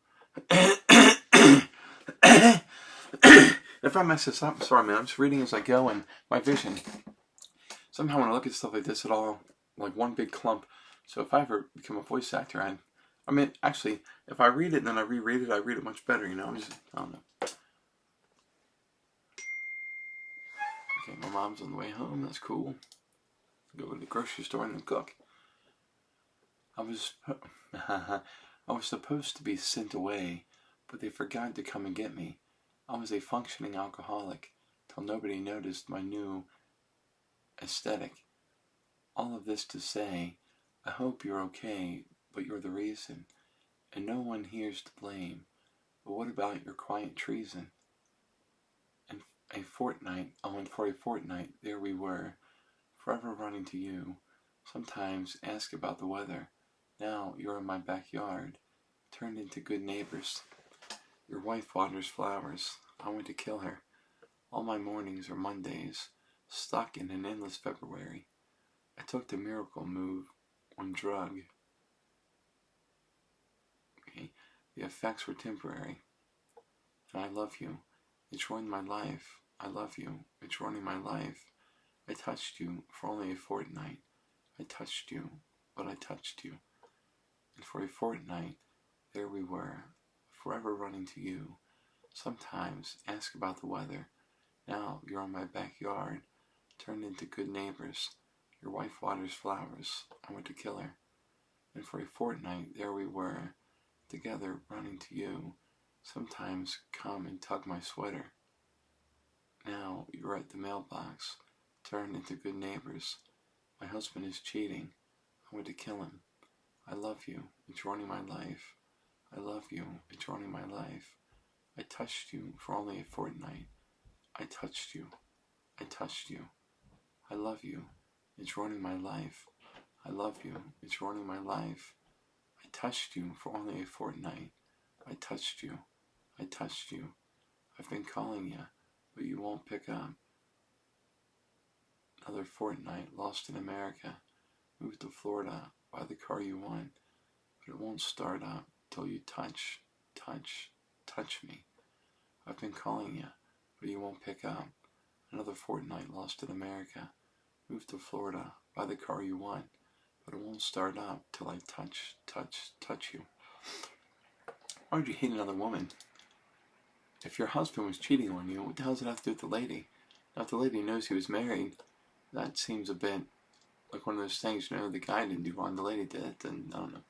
Speaker 1: If I mess this up, I'm sorry, man. I'm just reading as I go, and my vision. Somehow when I look at stuff like this, it all like one big clump. So if I ever become a voice actor, I mean, actually, if I read it and then I reread it, I read it much better, you know? I don't know. Okay, my mom's on the way home. That's cool. Go to the grocery store and then cook. I was supposed to be sent away, but they forgot to come and get me. I was a functioning alcoholic till nobody noticed my new aesthetic. All of this to say, I hope you're okay, but you're the reason, and no one here's to blame. But what about your quiet treason? And for a fortnight, there we were, forever running to you. Sometimes ask about the weather. Now you're in my backyard, turned into good neighbors. Your wife waters flowers. I want to kill her. All my mornings are Mondays, stuck in an endless February. I took the miracle move, one drug. Okay. The effects were temporary. And I love you. It's ruined my life. I love you. It's ruining my life. I touched you for only a fortnight. I touched you, but I touched you. And for a fortnight, there we were, forever running to you. Sometimes ask about the weather. Now you're in my backyard, turned into good neighbors. Your wife waters flowers. I want to kill her. And for a fortnight, there we were, together running to you. Sometimes come and tug my sweater. Now you're at the mailbox, turned into good neighbors. My husband is cheating. I want to kill him. I love you. It's ruining my life. I love you. It's ruining my life. I touched you for only a fortnight. I touched you. I touched you. I love you. It's ruining my life. I love you. It's ruining my life. I touched you for only a fortnight. I touched you. I touched you. I've been calling you, but you won't pick up. Another fortnight lost in America. Moved to Florida. Buy the car you want. But it won't start up till you touch me. I've been calling you, but you won't pick up. Another fortnight lost in America. Moved to Florida. Buy the car you want. But it won't start up till I touch you. Why would you hate another woman? If your husband was cheating on you, what the hell does it have to do with the lady? Now, if the lady knows he was married, that seems a bit like one of those things, you know, the guy didn't do wrong, the lady did it, and I don't know.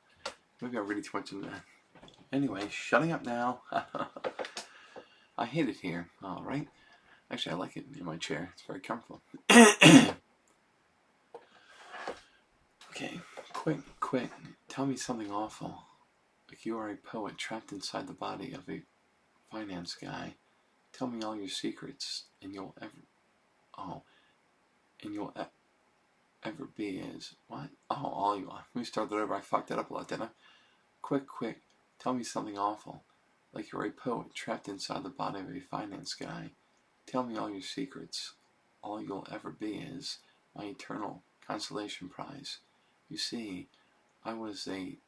Speaker 1: Maybe I'm reading too much into that. Anyway, shutting up now. I hate it here. Alright. Actually, I like it in my chair. It's very comfortable. Okay, quick. Tell me something awful. Like you are a poet trapped inside the body of a finance guy. Tell me all your secrets, and you'll ever be is what? Oh, all you are. Let me start that over. I fucked that up a lot, didn't I? Quick. Tell me something awful. Like you're a poet trapped inside the body of a finance guy. Tell me all your secrets. All you'll ever be is my eternal consolation prize. You see, I was a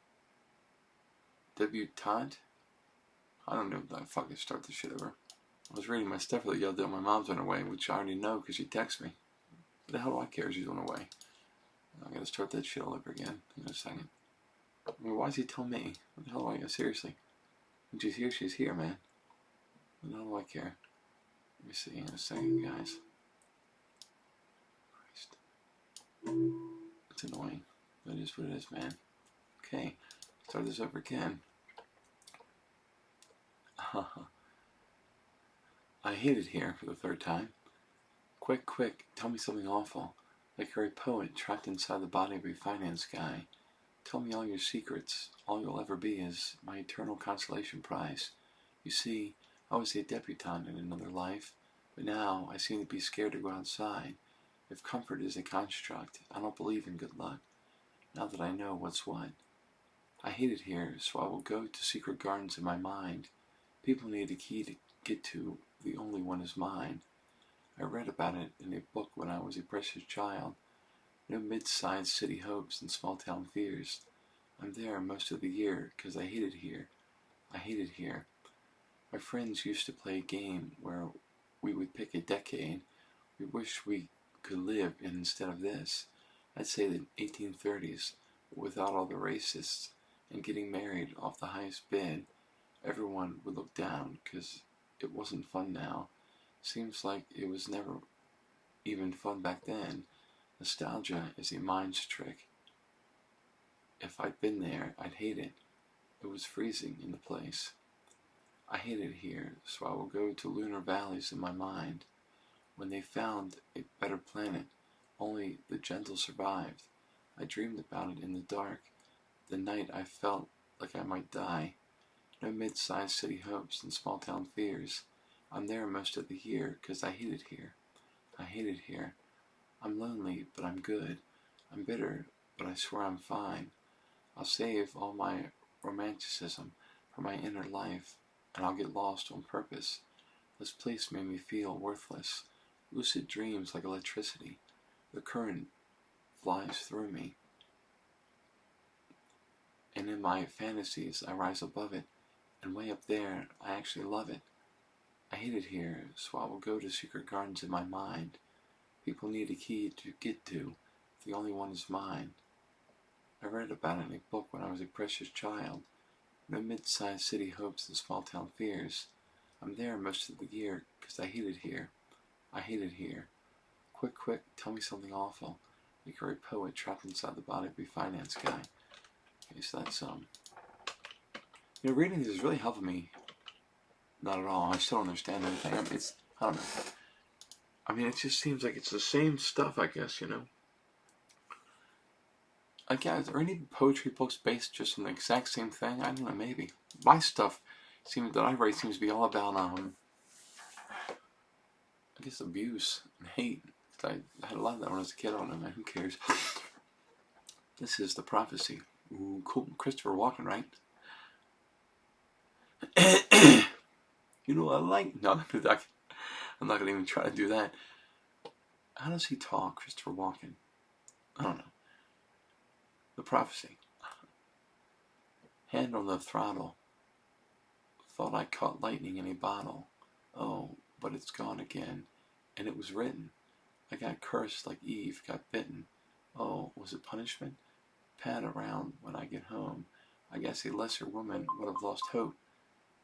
Speaker 1: debutante. I don't know if I fucking start this shit over. I was reading my stuff the other day. My mom's on her way, which I already know because she texts me. What the hell do I care if she's on her way? I gotta start that shit all over again in a second. I mean, why does he tell me? What the hell do I care? Seriously. When she's here, man. What the hell do I care? Let me see in a second, guys. Christ. It's annoying. That is what it is, man. Okay. Start this over again. I hate it here for the third time. Quick. Tell me something awful. Like you're a poet trapped inside the body of a finance guy. Tell me all your secrets. All you'll ever be is my eternal consolation prize. You see, I was a debutante in another life, but now I seem to be scared to go outside. If comfort is a construct, I don't believe in good luck, now that I know what's what. I hate it here, so I will go to secret gardens in my mind. People need a key to get to, the only one is mine. I read about it in a book when I was a precious child. No mid-sized city hopes and small-town fears. I'm there most of the year, 'cause I hate it here. I hate it here. My friends used to play a game where we would pick a decade we wish we could live in instead of this. I'd say the 1830s, without all the racists, and getting married off the highest bid. Everyone would look down, 'cause it wasn't fun now. Seems like it was never even fun back then. Nostalgia is a mind's trick. If I'd been there, I'd hate it. It was freezing in the place. I hate it here, so I will go to lunar valleys in my mind. When they found a better planet, only the gentle survived. I dreamed about it in the dark. The night I felt like I might die. No mid-sized city hopes and small-town fears. I'm there most of the year, 'cause I hate it here. I hate it here. I'm lonely, but I'm good. I'm bitter, but I swear I'm fine. I'll save all my romanticism for my inner life, and I'll get lost on purpose. This place made me feel worthless. Lucid dreams like electricity. The current flies through me. And in my fantasies, I rise above it, and way up there, I actually love it. I hate it here, so I will go to secret gardens in my mind. People need a key to get to. The only one is mine. I read about it in a book when I was a precious child. No mid-sized city hopes and small-town fears. I'm there most of the year, 'cause I hate it here. I hate it here. Quick, tell me something awful. Like you're a poet trapped inside the body of a finance guy. Okay, so that's, reading this is really helping me. Not at all. I still don't understand anything. I don't know. It just seems like it's the same stuff, I guess, I guess, are any poetry books based just on the exact same thing? I don't know, maybe. My stuff that I write seems to be all about, I guess, abuse and hate. I had a lot of that when I was a kid. I don't know, man. Who cares? This is The Prophecy. Ooh, cool. Christopher Walken, right? I like... No, I'm not going to even try to do that. How does he talk, Christopher Walken? I don't know. The Prophecy. Hand on the throttle. Thought I caught lightning in a bottle. Oh, but it's gone again. And it was written. I got cursed like Eve got bitten. Oh, was it punishment? Pat around when I get home. I guess a lesser woman would have lost hope.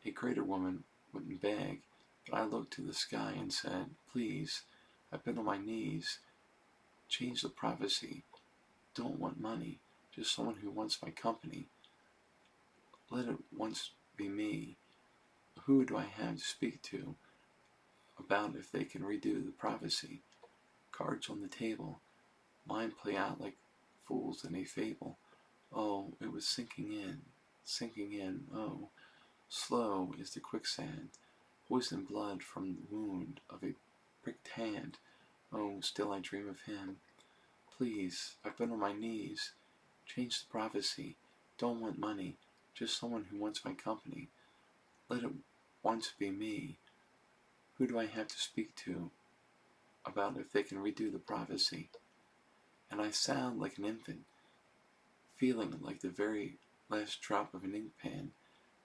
Speaker 1: A greater woman wouldn't beg. But I looked to the sky and said, please, I've been on my knees. Change the prophecy. Don't want money. Just someone who wants my company. Let it once be me. Who do I have to speak to about if they can redo the prophecy? Cards on the table. Mine play out like fools in a fable. Oh, it was sinking in, oh. Slow is the quicksand. Poisoned blood from the wound of a pricked hand. Oh, still I dream of him. Please, I've been on my knees. Change the prophecy. Don't want money. Just someone who wants my company. Let it once be me. Who do I have to speak to about if they can redo the prophecy? And I sound like an infant, feeling like the very last drop of an ink pen.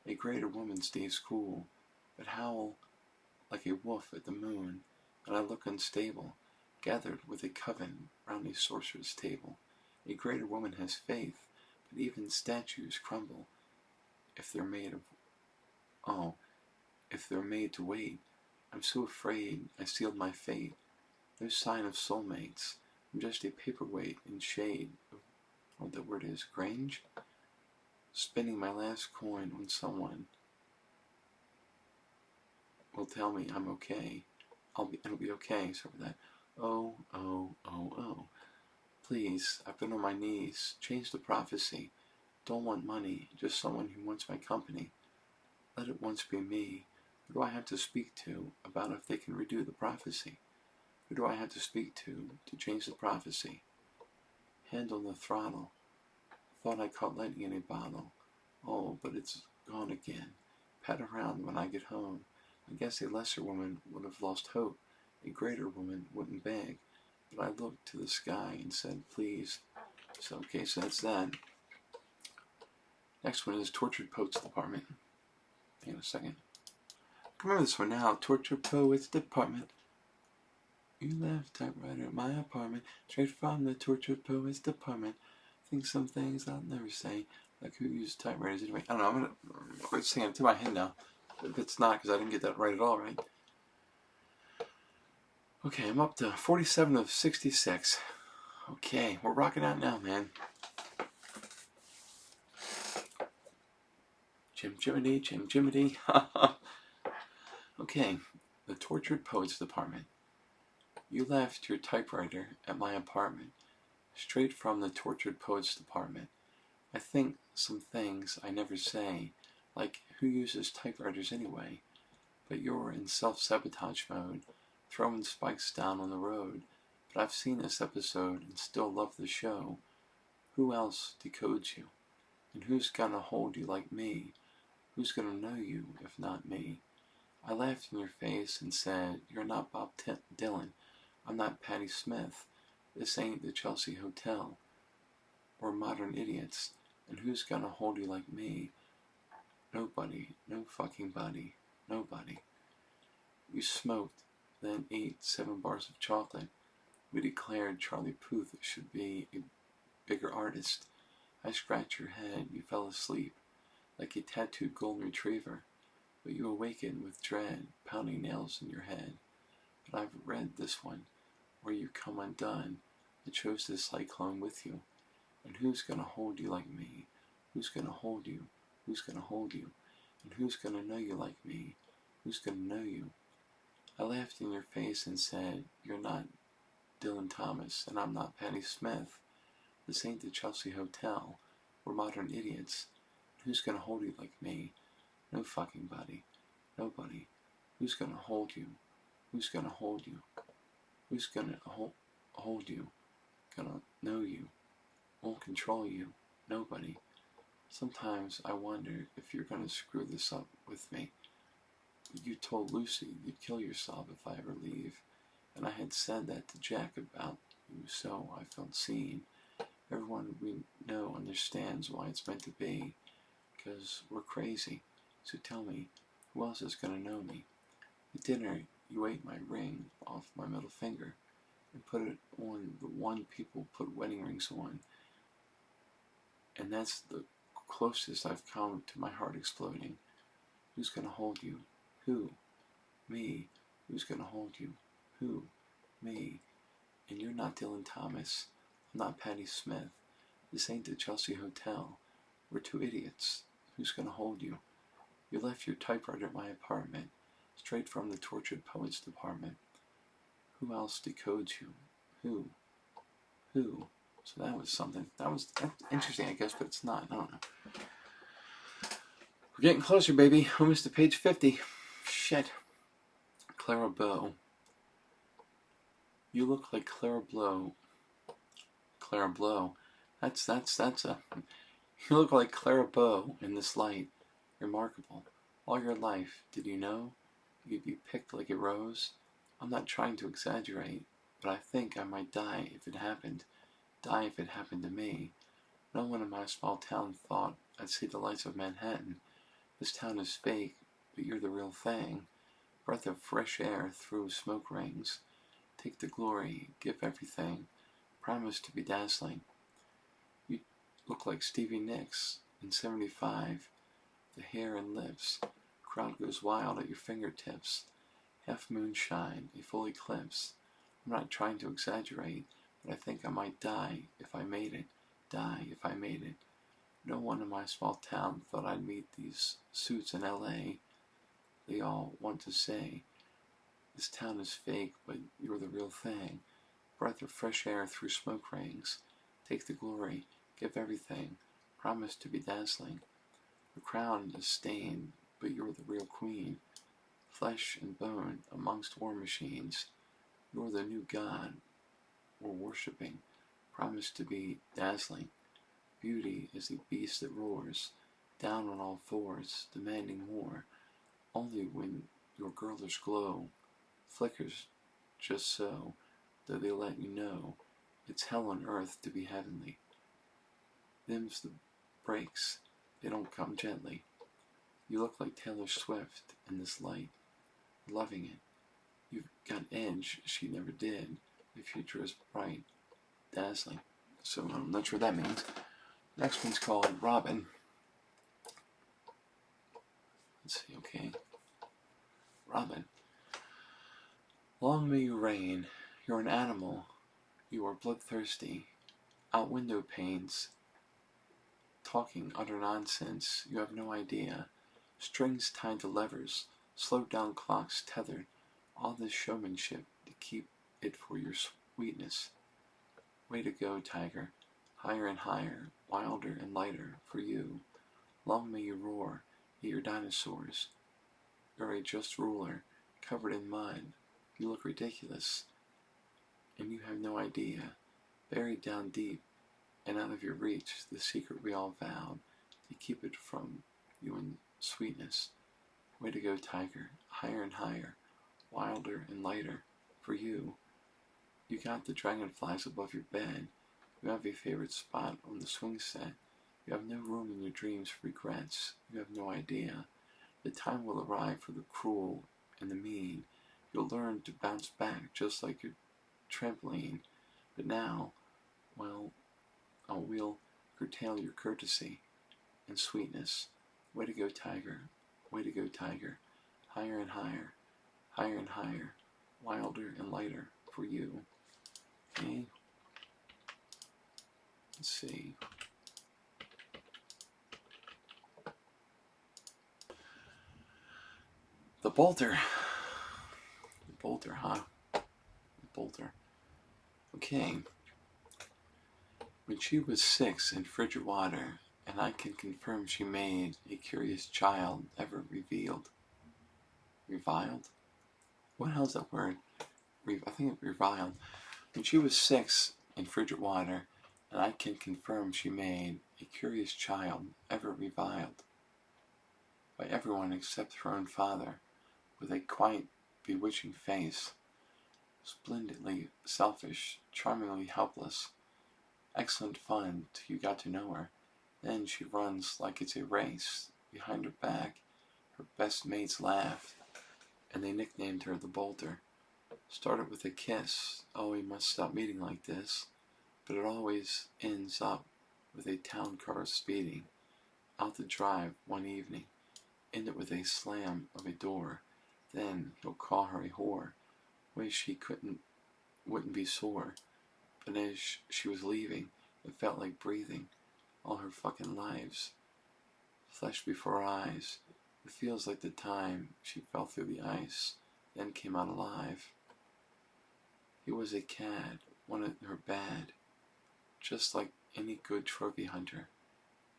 Speaker 1: A greater woman stays cool, but howl like a wolf at the moon, and I look unstable, gathered with a coven round a sorcerer's table. A greater woman has faith, but even statues crumble if they're made to wait. I'm so afraid I sealed my fate. No sign of soulmates. I'm just a paperweight in shade of what the word is, grange? Spending my last coin on someone will tell me I'm okay. It'll be okay, so for that. Oh, oh, oh, oh. Please, I've been on my knees. Change the prophecy. Don't want money, just someone who wants my company. Let it once be me. Who do I have to speak to about if they can redo the prophecy? Who do I have to speak to change the prophecy? Hand on the throttle. Thought I caught lightning in a bottle. Oh, but it's gone again. Pat around when I get home. I guess a lesser woman would have lost hope. A greater woman wouldn't beg. But I looked to the sky and said, please. So, okay, so that's that. Next one is Tortured Poets Department. Hang on a second. I can remember this one now. Tortured Poets Department. You left typewriter at my apartment. Straight from the Tortured Poets Department. Think some things I'll never say. Like who used typewriters anyway. I don't know. I'm going to quit singing it to my head now. If it's not, because I didn't get that right at all, right? Okay, I'm up to 47 of 66. Okay, we're rocking out now, man. Jim Jiminy. Okay, the Tortured Poets Department. You left your typewriter at my apartment. Straight from the Tortured Poets Department. I think some things I never say, like who uses typewriters anyway? But you're in self-sabotage mode, throwing spikes down on the road. But I've seen this episode and still love the show. Who else decodes you? And who's gonna hold you like me? Who's gonna know you if not me? I laughed in your face and said, you're not Bob Dylan. I'm not Patti Smith. This ain't the Chelsea Hotel. We're modern idiots. And who's gonna hold you like me? Nobody. No fucking body. Nobody. You smoked, then ate 7 bars of chocolate. We declared Charlie Puth should be a bigger artist. I scratched your head. You fell asleep, like a tattooed golden retriever. But you awakened with dread, pounding nails in your head. But I've read this one, where you come undone. I chose this cyclone with you. And who's gonna hold you like me? Who's gonna hold you? Who's gonna hold you? And who's gonna know you like me? Who's gonna know you? I laughed in your face and said, you're not Dylan Thomas, and I'm not Patti Smith. This ain't the Chelsea Hotel. We're modern idiots. Who's gonna hold you like me? No fucking body. Nobody. Who's gonna hold you? Who's gonna hold you? Who's gonna hold you? Gonna know you? Won't control you? Nobody. Sometimes I wonder if you're gonna screw this up with me. You told Lucy you'd kill yourself if I ever leave, and I had said that to Jack about you, so I felt seen. Everyone we know understands why it's meant to be, because we're crazy. So tell me, who else is gonna know me? At dinner, you ate my ring off my middle finger and put it on the one people put wedding rings on. And that's the closest I've come to my heart exploding. Who's gonna hold you? Who? Me. Who's gonna hold you? Who? Me. And you're not Dylan Thomas. I'm not Patti Smith. This ain't the Chelsea Hotel. We're two idiots. Who's gonna hold you? You left your typewriter at my apartment, straight from the Tortured Poets Department. Who else decodes you? Who? Who? So that was something. That's interesting, I guess, but it's not. I don't know. We're getting closer, baby. Almost to page 50. Shit. Clara Bow. You look like Clara Blow. Clara Blow. That's a... You look like Clara Bow in this light. Remarkable. All your life, did you know? You'd be picked like a rose. I'm not trying to exaggerate, but I think I might die if it happened. Die if it happened to me. No one in my small town thought I'd see the lights of Manhattan. This town is fake, but you're the real thing. Breath of fresh air through smoke rings. Take the glory, give everything. Promise to be dazzling. You look like Stevie Nicks in 75. The hair and lips. Crowd goes wild at your fingertips. Half moonshine, a full eclipse. I'm not trying to exaggerate, but I think I might die if I made it. Die if I made it. No one in my small town thought I'd meet these suits in L.A. They all want to say, this town is fake, but you're the real thing. breath of fresh air through smoke rings. Take the glory, give everything, promise to be dazzling. The crown is stained, but you're the real queen. Flesh and bone amongst war machines. You're the new god we're worshipping, promise to be dazzling. Beauty is the beast that roars, down on all fours, demanding more. Only when your girlish glow flickers just so, though they let you know it's hell on earth to be heavenly. Them's the breaks, they don't come gently. You look like Taylor Swift in this light, loving it. You've got edge she never did. The future is bright, dazzling. So I'm not sure what that means. Next one's called Robin. Let's see, okay. Robin. Long may you reign. You're an animal. You are bloodthirsty. Out window panes. Talking utter nonsense. You have no idea. Strings tied to levers. Slowed down clocks tethered. All this showmanship to keep it for your sweetness. Way to go, tiger. Higher and higher. Wilder and lighter. For you. Long may you roar. Eat your dinosaurs. You're a just ruler. Covered in mud. You look ridiculous. And you have no idea. Buried down deep and out of your reach, the secret we all vowed to keep it from you in sweetness. Way to go, tiger. Higher and higher. Wilder and lighter. For you. You got the dragonflies above your bed. You have a favorite spot on the swing set. You have no room in your dreams for regrets. You have no idea. The time will arrive for the cruel and the mean. You'll learn to bounce back just like your trampoline. But now, well, we'll curtail your courtesy and sweetness. Way to go, tiger. Way to go, tiger. Higher and higher. Higher and higher. Wilder and lighter for you. Okay. Let's see. The bolter. The bolter, huh? The bolter. Okay. When she was 6 in frigid water, and I can confirm she made a curious child ever revealed. Reviled? What the hell's that word? I think it's reviled. When she was 6 in frigid water, and I can confirm she made a curious child ever reviled. By everyone except her own father, with a quite bewitching face, splendidly selfish, charmingly helpless. Excellent fun till you got to know her. Then she runs like it's a race. Behind her back, her best mates laugh, and they nicknamed her the Bolter. Started with a kiss. Oh, we must stop meeting like this. But it always ends up with a town car speeding out the drive one evening. Ended with a slam of a door. Then he'll call her a whore. Wish he wouldn't be sore. But as she was leaving, it felt like breathing. All her fucking lives. Flesh before her eyes. It feels like the time she fell through the ice, then came out alive. He was a cad, wanted her bad, just like any good trophy hunter.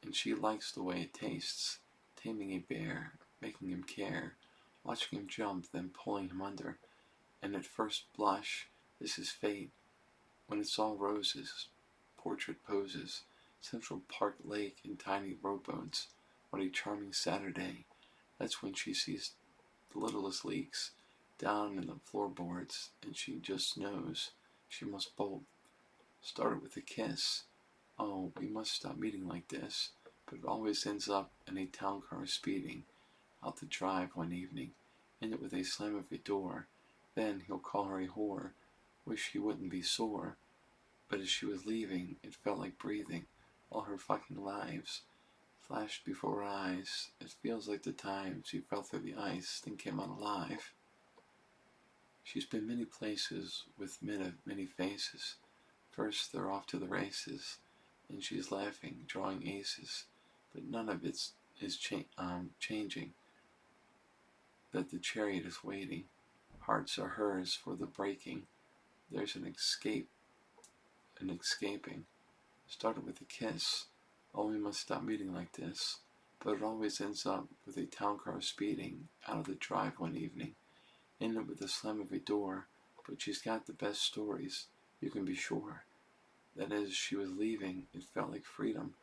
Speaker 1: And she likes the way it tastes, taming a bear, making him care, watching him jump, then pulling him under. And at first blush, this is fate, when it's all roses, portrait poses, Central Park Lake in tiny rowboats. What a charming Saturday. That's when she sees the littlest leaks down in the floorboards, and she just knows she must bolt. Started with a kiss. Oh, we must stop meeting like this. But it always ends up in a town car speeding out the drive one evening. Ended with a slam of a door. Then he'll call her a whore. Wish he wouldn't be sore. But as she was leaving, it felt like breathing. All her fucking lives flashed before her eyes. It feels like the time she fell through the ice, then came out alive. She's been many places with men of many faces. First they're off to the races, and she's laughing, drawing aces. But none of it is changing. That the chariot is waiting. Hearts are hers for the breaking. There's an escape and escaping. Started with a kiss. Oh, we must stop meeting like this. But it always ends up with a town car speeding out of the drive one evening. Ended with the slam of a door, but she's got the best stories, you can be sure. That as she was leaving, it felt like freedom.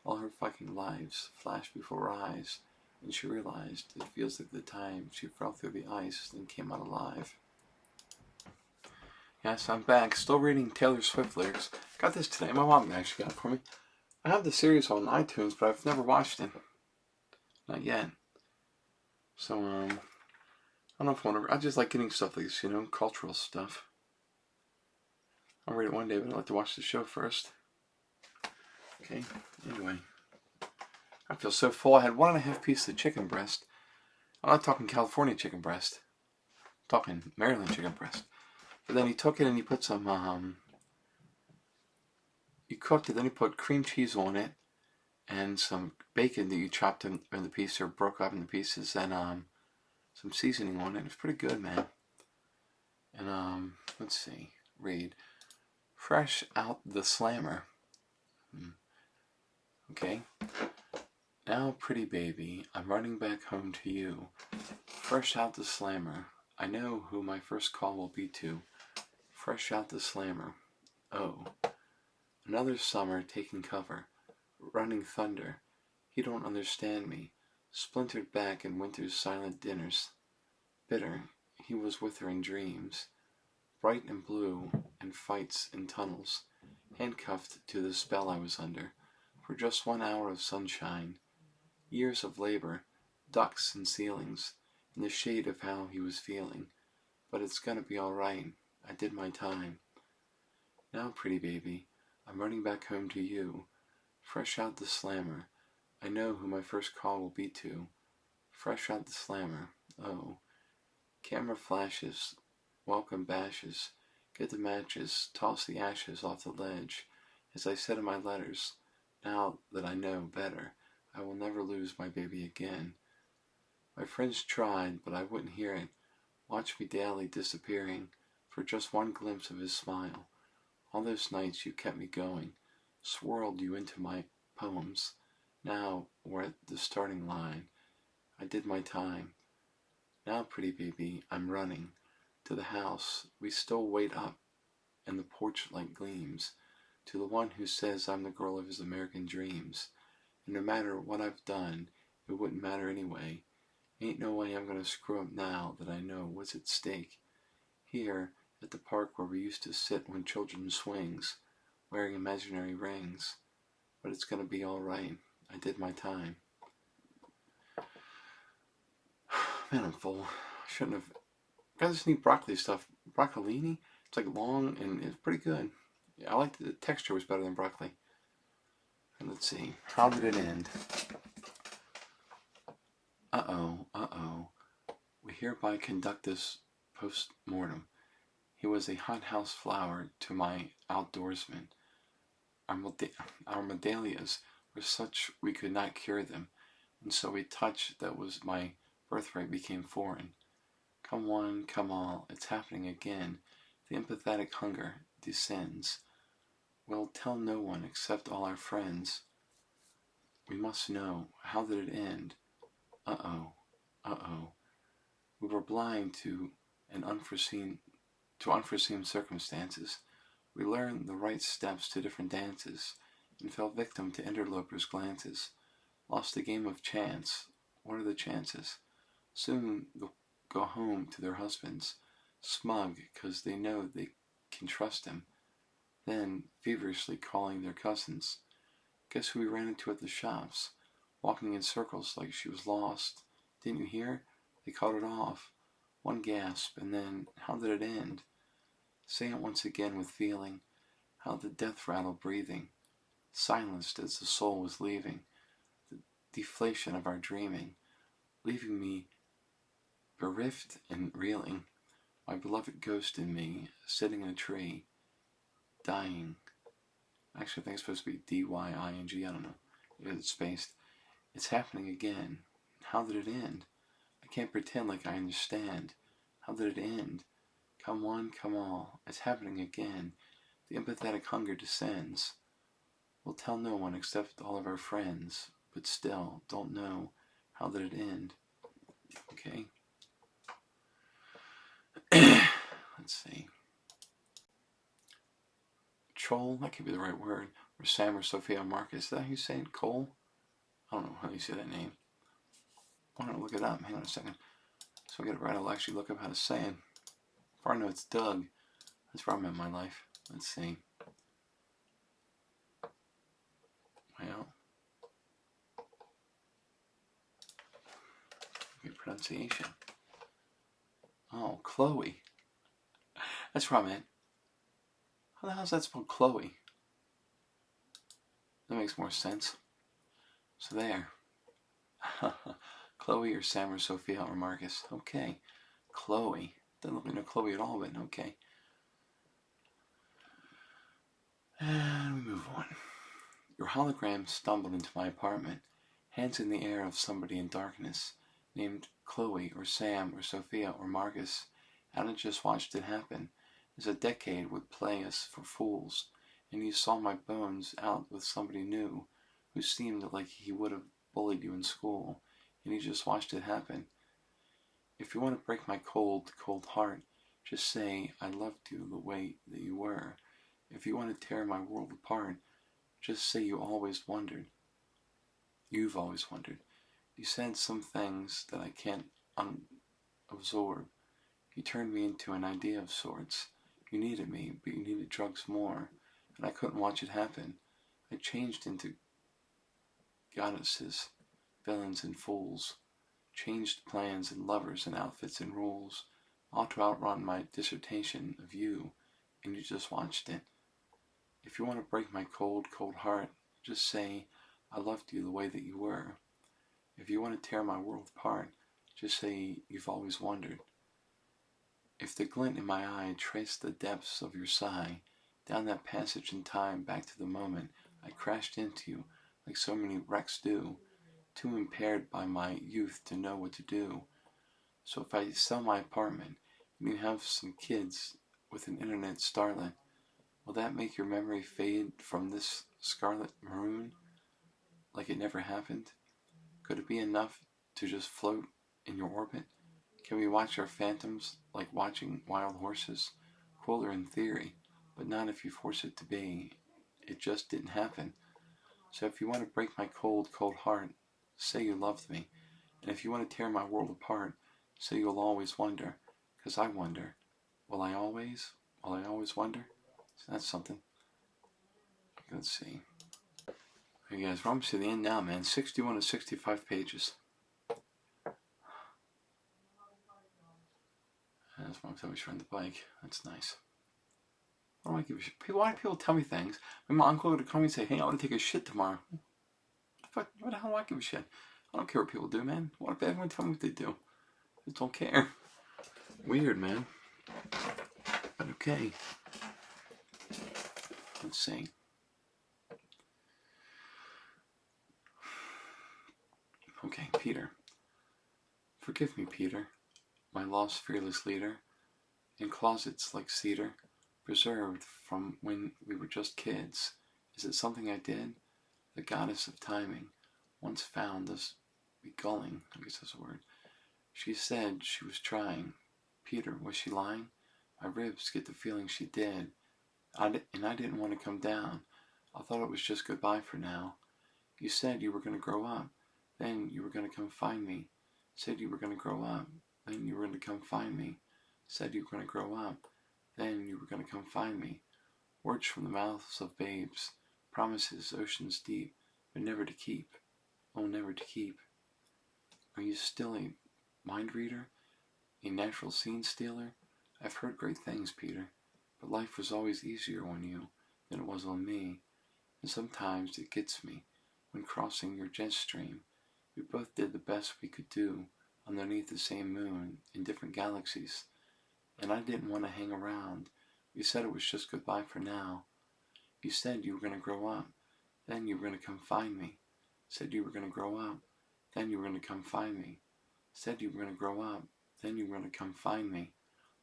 Speaker 1: All her fucking lives flashed before her eyes, and she realized it feels like the time she fell through the ice and came out alive. Yes, I'm back, still reading Taylor Swift lyrics. Got this today, my mom actually got it for me. I have the series on iTunes, but I've never watched it. Not yet. So, I don't know if I want to... I just like getting stuff like this, you know, cultural stuff. I'll read it one day, but I'd like to watch the show first. Okay, anyway. I feel so full. I had 1.5 pieces of chicken breast. I'm not talking California chicken breast. I'm talking Maryland chicken breast. But then he took it and he put some, you cooked it, then you put cream cheese on it, and some bacon that you chopped in the pieces, or broke up into pieces, and, some seasoning on it. It was pretty good, man. And, let's see. Read. Fresh out the slammer. Okay. Now, pretty baby, I'm running back home to you. Fresh out the slammer. I know who my first call will be to. Fresh out the slammer. Oh. Another summer taking cover. Running thunder. He don't understand me. Splintered back in winter's silent dinners. Bitter. He was with her in dreams. Bright and blue, and fights in tunnels. Handcuffed to the spell I was under. For just 1 hour of sunshine. Years of labor, ducks and ceilings, in the shade of how he was feeling. But it's gonna be alright. I did my time. Now, pretty baby, I'm running back home to you. Fresh out the slammer. I know who my first call will be to. Fresh out the slammer. Oh. Camera flashes. Welcome bashes. Get the matches. Toss the ashes off the ledge. As I said in my letters, now that I know better, I will never lose my baby again. My friends tried, but I wouldn't hear it. Watch me daily disappearing for just one glimpse of his smile. All those nights you kept me going, swirled you into my poems. Now we're at the starting line. I did my time. Now, pretty baby, I'm running. To the house, we still wait up, and the porch light gleams. To the one who says I'm the girl of his American dreams. And no matter what I've done, it wouldn't matter anyway. Ain't no way I'm gonna screw up now that I know what's at stake. Here, at the park where we used to sit on children's swings, wearing imaginary rings. But it's gonna be alright. I did my time. Man, I'm full. I shouldn't have... Got this neat broccoli stuff. Broccolini? It's like long and it's pretty good. Yeah, I like the texture was better than broccoli. And let's see. How did it end? Uh-oh. We hereby conduct this post-mortem. He was a hothouse flower to my outdoorsman. Our medallias were such we could not cure them, and so a touch that was my birthright became foreign. Come one, come all, it's happening again. The empathetic hunger descends. We'll tell no one except all our friends. We must know. How did it end? Uh-oh. We were blind to unforeseen circumstances. We learned the right steps to different dances, and fell victim to interlopers' glances. Lost the game of chance. What are the chances? Soon they'll go home to their husbands, smug 'cause they know they can trust him. Then, feverishly calling their cousins. Guess who we ran into at the shops, walking in circles like she was lost. Didn't you hear? They called it off. One gasp, and then, how did it end? Say it once again with feeling. How the death rattle breathing, silenced as the soul was leaving. The deflation of our dreaming, leaving me bereft and reeling. My beloved ghost in me, sitting in a tree, dying. Actually, I think it's supposed to be D-Y-I-N-G, I don't know. It's spaced. It's happening again. How did it end? I can't pretend like I understand. How did it end? Come one, come all. It's happening again. The empathetic hunger descends. We'll tell no one except all of our friends, but still don't know how did it end. Okay. Let's see. Troll, that could be the right word. Or Sam or Sophia or Marcus. Is that how you say it? Cole? I don't know how you say that name. I want to look it up. Hang on a second. So I get it right. I'll actually look up how to say it. If I know it's Doug. That's where I'm at in my life. Let's see. Well. Okay, pronunciation. Oh, Chloe. That's where I'm at. How the hell is that spelled Chloe? That makes more sense. So there. Chloe or Sam or Sophia or Marcus. Okay. Chloe. Doesn't look like no Chloe at all, but okay. And we move on. Your hologram stumbled into my apartment, hands in the air of somebody in darkness, named Chloe or Sam or Sophia or Marcus, and I just watched it happen, as a decade would play us for fools, and you saw my bones out with somebody new, who seemed like he would have bullied you in school, and you just watched it happen. If you want to break my cold, cold heart, just say I loved you the way that you were. If you want to tear my world apart, just say you always wondered. You've always wondered. You said some things that I can't absorb. You turned me into an idea of sorts. You needed me, but you needed drugs more, and I couldn't watch it happen. I changed into goddesses, villains and fools, changed plans and lovers and outfits and rules, all to outrun my dissertation of you, and you just watched it. If you want to break my cold, cold heart, just say I loved you the way that you were. If you want to tear my world apart, just say you've always wondered. If the glint in my eye traced the depths of your sigh, down that passage in time back to the moment I crashed into you, like so many wrecks do, too impaired by my youth to know what to do. So if I sell my apartment, and you have some kids with an internet starlet, will that make your memory fade from this scarlet maroon, like it never happened? Could it be enough to just float in your orbit? Can we watch our phantoms like watching wild horses? Cooler in theory, but not if you force it to be. It just didn't happen. So if you want to break my cold, cold heart, say you loved me. And if you want to tear my world apart, say you'll always wonder. 'Cause I wonder. Will I always? Will I always wonder? So that's something. Let's see. Okay guys, we're almost to the end now, man. 61 to 65 pages. That's Mom telling me she's riding the bike. That's nice. Why do I give a shit? Why do people tell me things? My uncle would come and say, hey, I want to take a shit tomorrow. What the hell do I give a shit? I don't care what people do, man. What if everyone tell me what they do? I just don't care. Weird, man. But okay. Let's see. Okay, Peter. Forgive me, Peter, my lost fearless leader, in closets like cedar, preserved from when we were just kids. Is it something I did? The goddess of timing once found us begulling, I guess that's a word. She said she was trying. Peter, was she lying? My ribs get the feeling she did. And I didn't want to come down. I thought it was just goodbye for now. You said you were going to grow up. Then you were going to come find me. Said you were going to grow up. Then you were going to come find me. Said you were going to grow up. Then you were going to come find me. Words from the mouths of babes. Promises oceans deep, but never to keep. Oh, never to keep. Are you still a mind reader? A natural scene stealer? I've heard great things, Peter, but life was always easier on you than it was on me, and sometimes it gets me when crossing your jet stream. We both did the best we could do underneath the same moon in different galaxies, and I didn't want to hang around. We said it was just goodbye for now. You said you were going to grow up, then you were going to come find me. Said you were going to grow up, then you were going to come find me. Said you were going to grow up, then you were going to come find me.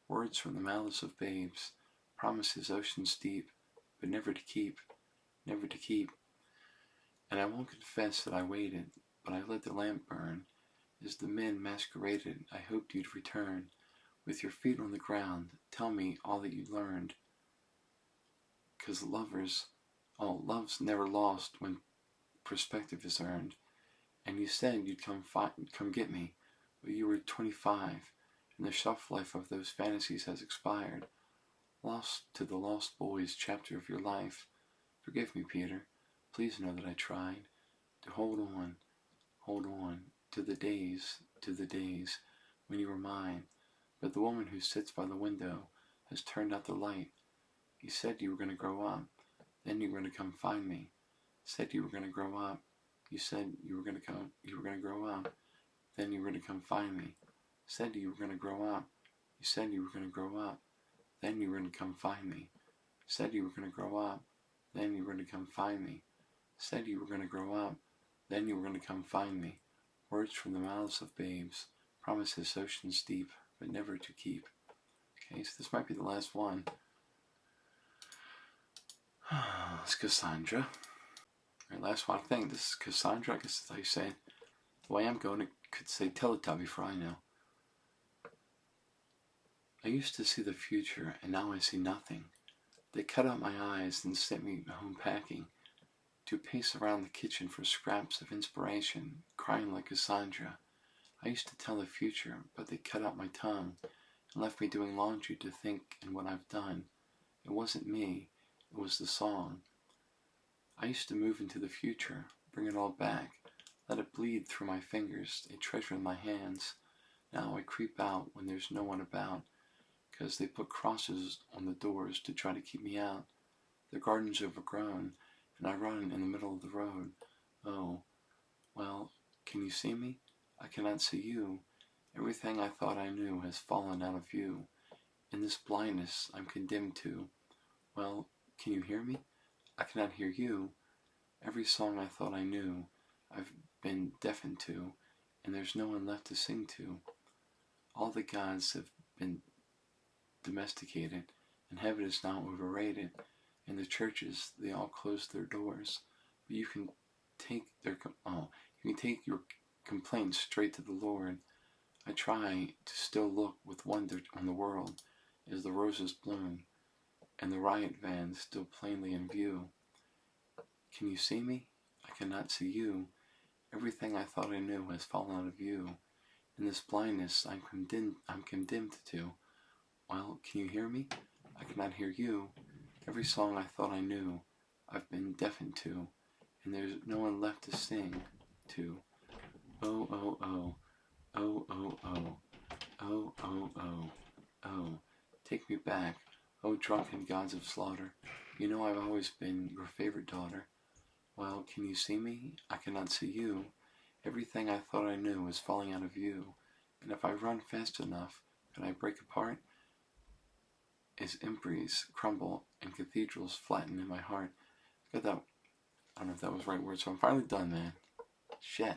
Speaker 1: Words from the mouths of babes, promises oceans deep, but never to keep, never to keep. And I won't confess that I waited, but I let the lamp burn. As the men masqueraded, I hoped you'd return. With your feet on the ground, tell me all that you learned. 'Cause love's never lost when perspective is earned. And you said you'd come get me, but you were 25, and the shelf life of those fantasies has expired. Lost to the lost boys chapter of your life. Forgive me, Peter. Please know that I tried to hold on to the days when you were mine. But the woman who sits by the window has turned out the light. You said you were going to grow up, then you were going to come find me. Said you were going to grow up. You said you were going to grow up, then you were going to come find me. Said you were going to grow up. You said you were going to grow up, then you were going to come find me. Said you were going to grow up, then you were going to come find me. Said you were going to grow up, then you were going to come find me. Words from the mouths of babes, promises oceans deep, but never to keep. Okay, so this might be the last one. It's Cassandra. Alright, last one thing. This is Cassandra, I guess that's how you say it. The way I'm going, it could say Teletubby for I know. I used to see the future, and now I see nothing. They cut out my eyes and sent me home packing, to pace around the kitchen for scraps of inspiration, crying like Cassandra. I used to tell the future, but they cut out my tongue and left me doing laundry to think in what I've done. It wasn't me, it was the song. I used to move into the future, bring it all back, let it bleed through my fingers, a treasure in my hands. Now I creep out when there's no one about, 'cause they put crosses on the doors to try to keep me out. The garden's overgrown, and I run in the middle of the road. Oh, well, can you see me? I cannot see you. Everything I thought I knew has fallen out of view. In this blindness I'm condemned to. Well, can you hear me? I cannot hear you. Every song I thought I knew I've been deafened to, and there's no one left to sing to. All the gods have been domesticated, and heaven is now overrated. In the churches, they all close their doors, but you can take your complaints straight to the Lord. I try to still look with wonder on the world as the roses bloom, and the riot vans still plainly in view. Can you see me? I cannot see you. Everything I thought I knew has fallen out of view. In this blindness I'm condemned to. Well, can you hear me? I cannot hear you. Every song I thought I knew I've been deafened to, and there's no one left to sing to. Oh, oh, oh, oh, oh, oh, oh, oh, oh, oh, take me back, oh drunken gods of slaughter. You know I've always been your favorite daughter. Well, can you see me? I cannot see you. Everything I thought I knew is falling out of view, and if I run fast enough, can I break apart? As emperies crumble and cathedrals flatten in my heart. I don't know if that was the right word, so I'm finally done, man. Shit.